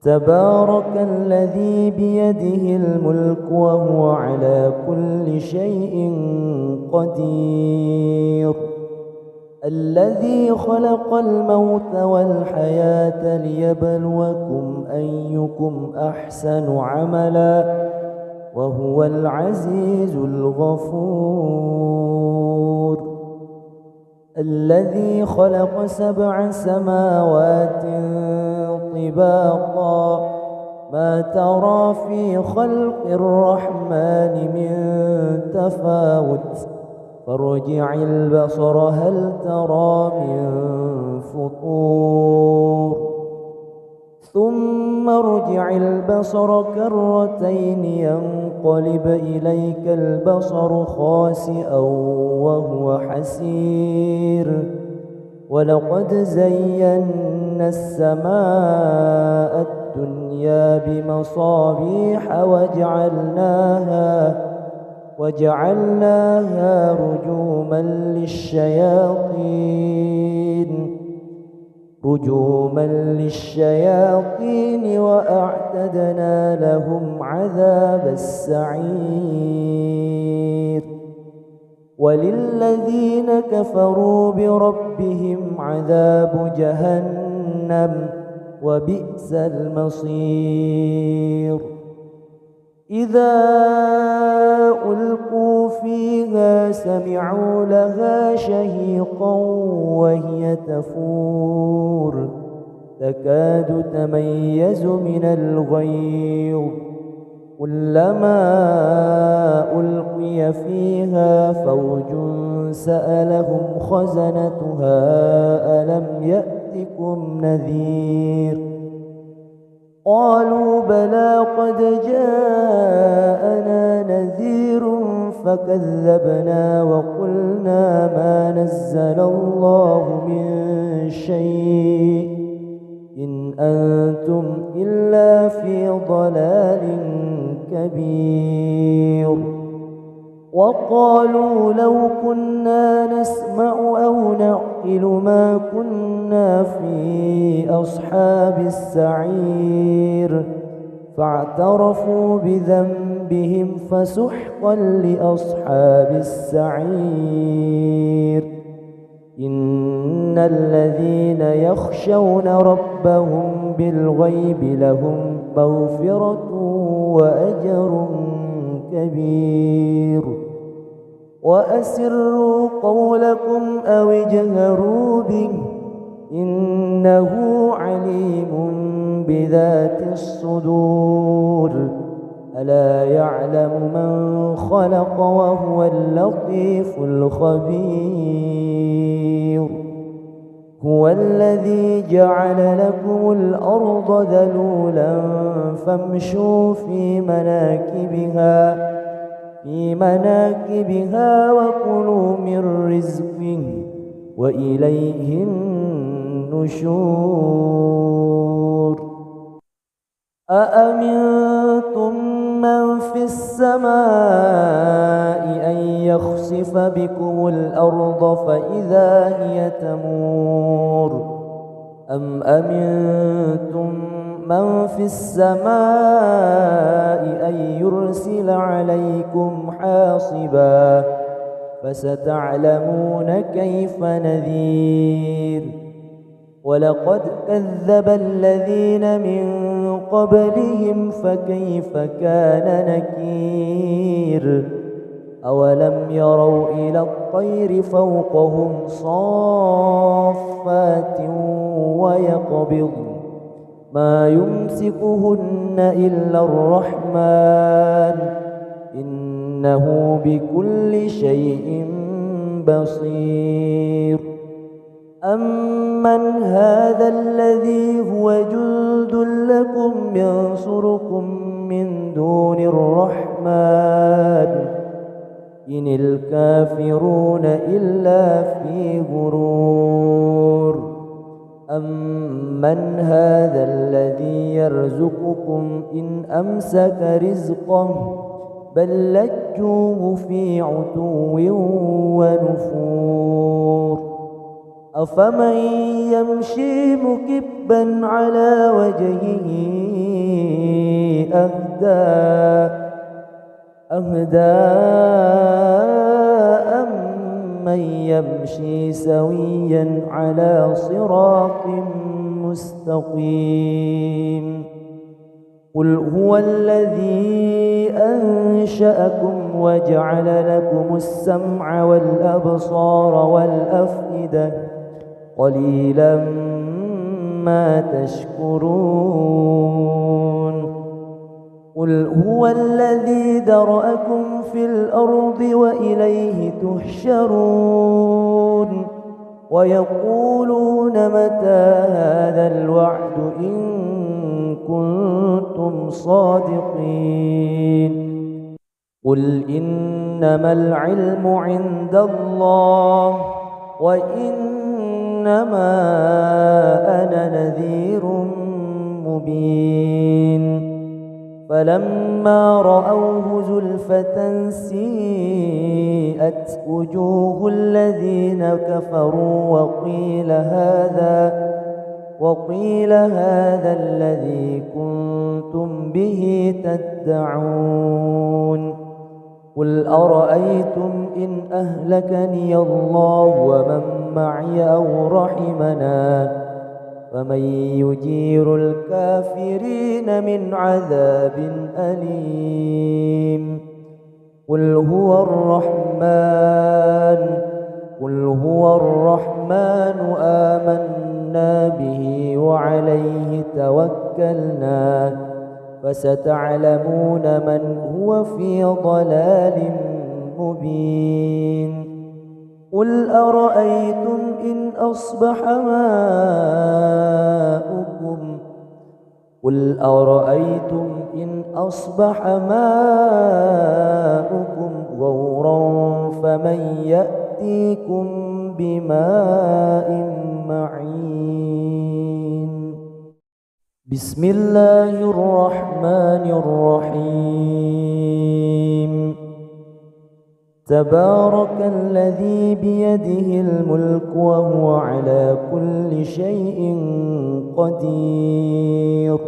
تبارك الذي بيده الملك وهو على كل شيء قدير الذي خلق الموت والحياة ليبلوكم أيكم أحسن عملا وهو العزيز الغفور الذي خلق 7 سماوات طباقا ما ترى في خلق الرحمن من تفاوت فارجع البصر هل ترى من فطور ثم ارجع البصر كرتين ينقلب ينقلب إليك البصر خاسئا وهو حسير ولقد زينا السماء الدنيا بمصابيح وجعلناها رجوما للشياطين وأعتدنا لهم عذاب السعير وللذين كفروا بربهم عذاب جهنم وبئس المصير إذا ألقوا فيها سمعوا لها شهيقا وهي تفور تكاد تميز من الغيظ كلما ألقي فيها فوج سألهم خزنتها ألم يأتكم نذير قالوا بلى قد جاءنا نذير فكذبنا وقلنا ما نزل الله من شيء إن أنتم إلا في ضلال كبير وقالوا لو كنا نسمع أو نعقل ما كنا في أصحاب السعير فاعترفوا بذنبهم فسحقا لأصحاب السعير إن الذين يخشون ربهم بالغيب لهم مغفرة وأجر كبير وأسروا قولكم أو اجهروا به إنه عليم بذات الصدور ألا يعلم من خلق وهو اللطيف الخبير هو الذي جعل لكم الأرض ذلولا فامشوا في مناكبها وكلوا من رزقه وإليه النشور أأمنتم من في السماء أن يخسف بكم الأرض فإذا هي تمور أم أمنتم من في السماء أن يرسل عليكم حاصبا فستعلمون كيف نذير ولقد كذب الذين من قبلهم فكيف كان نكير أولم يروا إلى الطير فوقهم صافات ويقبض ما يمسكهن إلا الرحمن إنه بكل شيء بصير أمن هذا الذي هو جند لكم ينصركم من دون الرحمن إن الكافرون إلا في غرور أمن هذا الذي يرزقكم إن أمسك رزقه بل لجوه في عتو ونفور أفمن يمشي مكبا على وجهه أهدى أمن يمشي سويا على صراط مستقيم قل هو الذي أنشأكم وجعل لكم السمع والأبصار والأفئدة قليلا ما تشكرون قل هو الذي ذرأكم في الأرض وإليه تحشرون ويقولون متى هذا الوعد إن كنتم صادقين قل إنما العلم عند الله وإنما أنا نذير مبين فلما رأوه زلفة سيئت وجوه الذين كفروا وقيل هذا الذي كنتم به تدعون قل أرأيتم إن أهلكني الله ومن معي أو رحمنا فمن يجير الكافرين من عذاب أليم قل هو الرحمن آمنا به وعليه توكلنا فستعلمون من هو في ضلال مبين قل أرأيتم إن أصبح ماؤكم غورا فمن يأتيكم بماء معين بسم الله الرحمن الرحيم تبارك الذي بيده الملك وهو على كل شيء قدير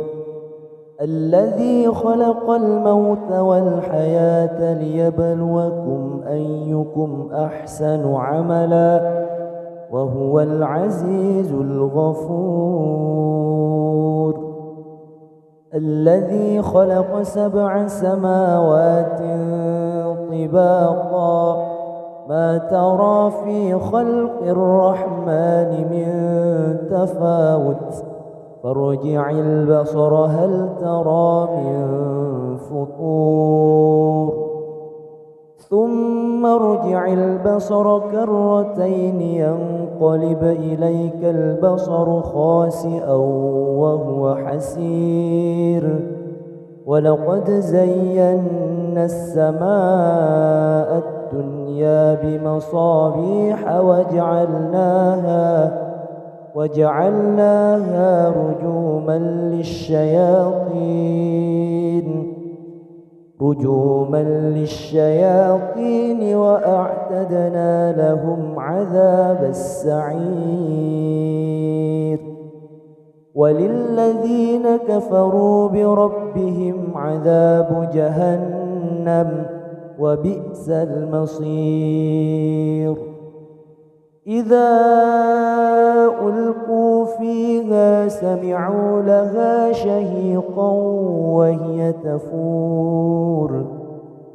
الذي خلق الموت والحياة ليبلوكم أيكم أحسن عملا وهو العزيز الغفور الذي خلق 7 سماوات طباقا ما ترى في خلق الرحمن من تفاوت فارجع البصر هل ترى من فطور ثم ارجع البصر كرتين ينقلب إليك البصر خاسئا وهو حسير ولقد زينا السماء الدنيا بمصابيح وجعلناها رجوما للشياطين وأعتدنا لهم عذاب السعير وللذين كفروا بربهم عذاب جهنم وبئس المصير إذا ألقوا فيها سمعوا لها شهيقا وهي تفور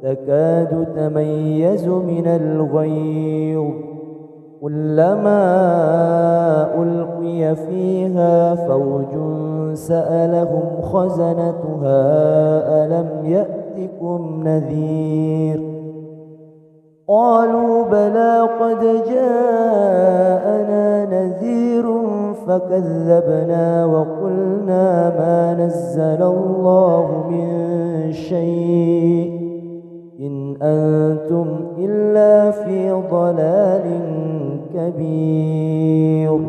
تكاد تميز من الغيظ كلما ألقي فيها فوج سألهم خزنتها ألم يأتكم نذير قالوا بلى قد جاءنا نذير فكذبنا وقلنا ما نزل الله من شيء إن أنتم إلا في ضلال كبير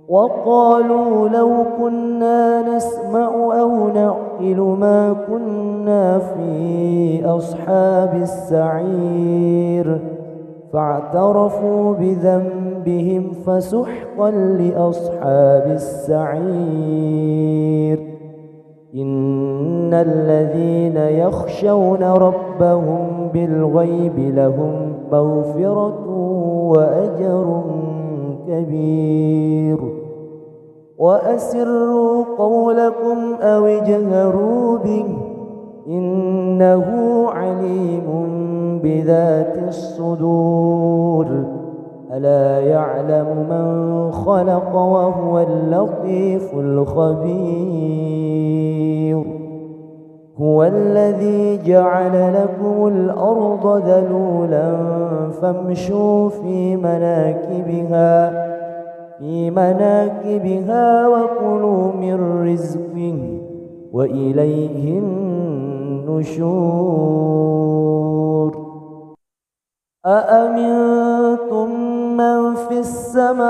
وقالوا لو كنا نسمع أو نعقل ما كنا في أصحاب السعير فاعترفوا بذنبهم فسحقا لأصحاب السعير إن الذين يخشون ربهم بالغيب لهم مغفرة وأجر كبير وأسروا قولكم أو اجهروا به إنه عليم بذات الصدور ألا يعلم من خلق وهو اللطيف الخبير هو الذي جعل لكم الأرض ذلولا فامشوا في مناكبها وكلوا من رزقه وإليه النشور أأمنتم من في السماء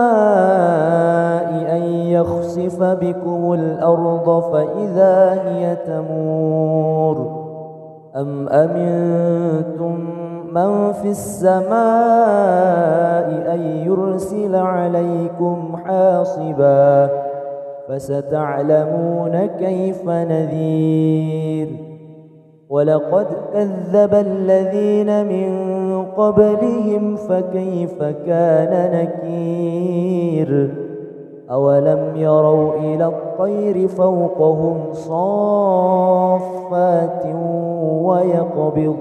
أن يخسف بكم الأرض فإذا هي تمور أم أمنتم من في السماء أن يرسل عليكم حاصبا فستعلمون كيف نذير ولقد كذب الذين من قبلهم فكيف كان نكير أولم يروا إلى الطير فوقهم صافات ويقبض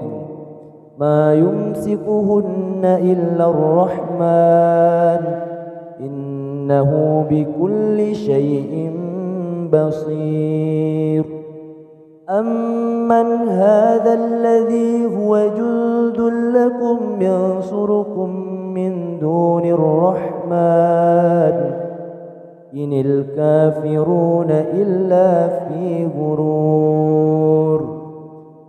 ما يمسكهن إلا الرحمن إنه بكل شيء بصير أمن هذا الذي هو جند لكم ينصركم من دون الرحمن إن الكافرون إلا في غرور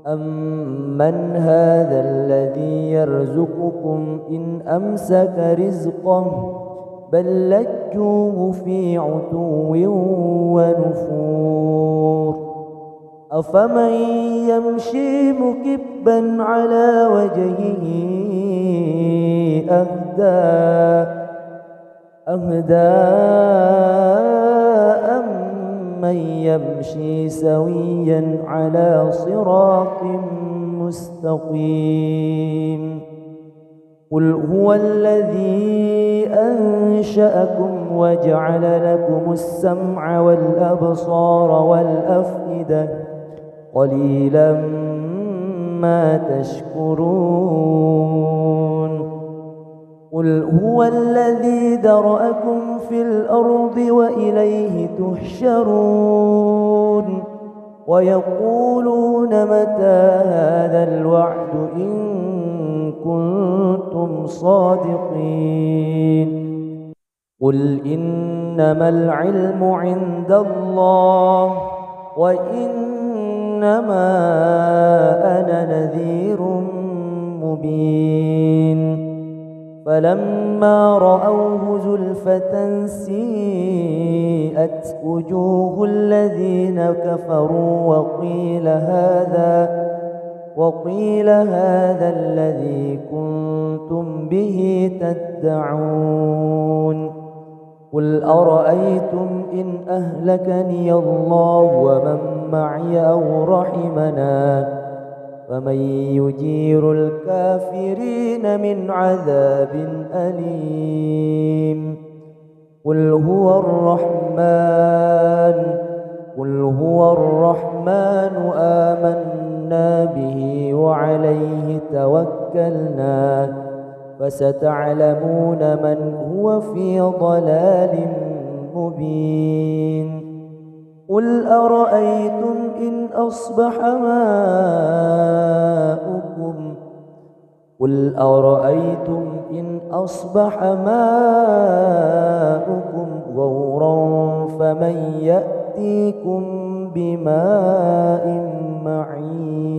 أمن هذا الذي يرزقكم إن أمسك رزقه بل لجوه في عتو ونفور أفمن يمشي مكبا على وجهه أهدى أمن يمشي سويا على صراط مستقيم قل هو الذي أنشأكم وجعل لكم السمع والأبصار والأفئدة قليلا ما تشكرون قل هو الذي ذرأكم في الأرض وإليه تحشرون ويقولون متى هذا الوعد إن كنتم صادقين قل إنما العلم عند الله وإنما أنا نذير مبين فلما رأوه زلفة سيئت وجوه الذين كفروا وقيل هذا الذي كنتم به تدعون قل أرأيتم إن أهلكني الله ومن معي أو رحمنا فمن يجير الكافرين من عذاب أليم قل هو الرحمن آمنا به وعليه توكلنا فستعلمون من هو في ضلال مبين قل أرأيتم إن أصبح ماؤكم غورا فمن يأتيكم بماء معين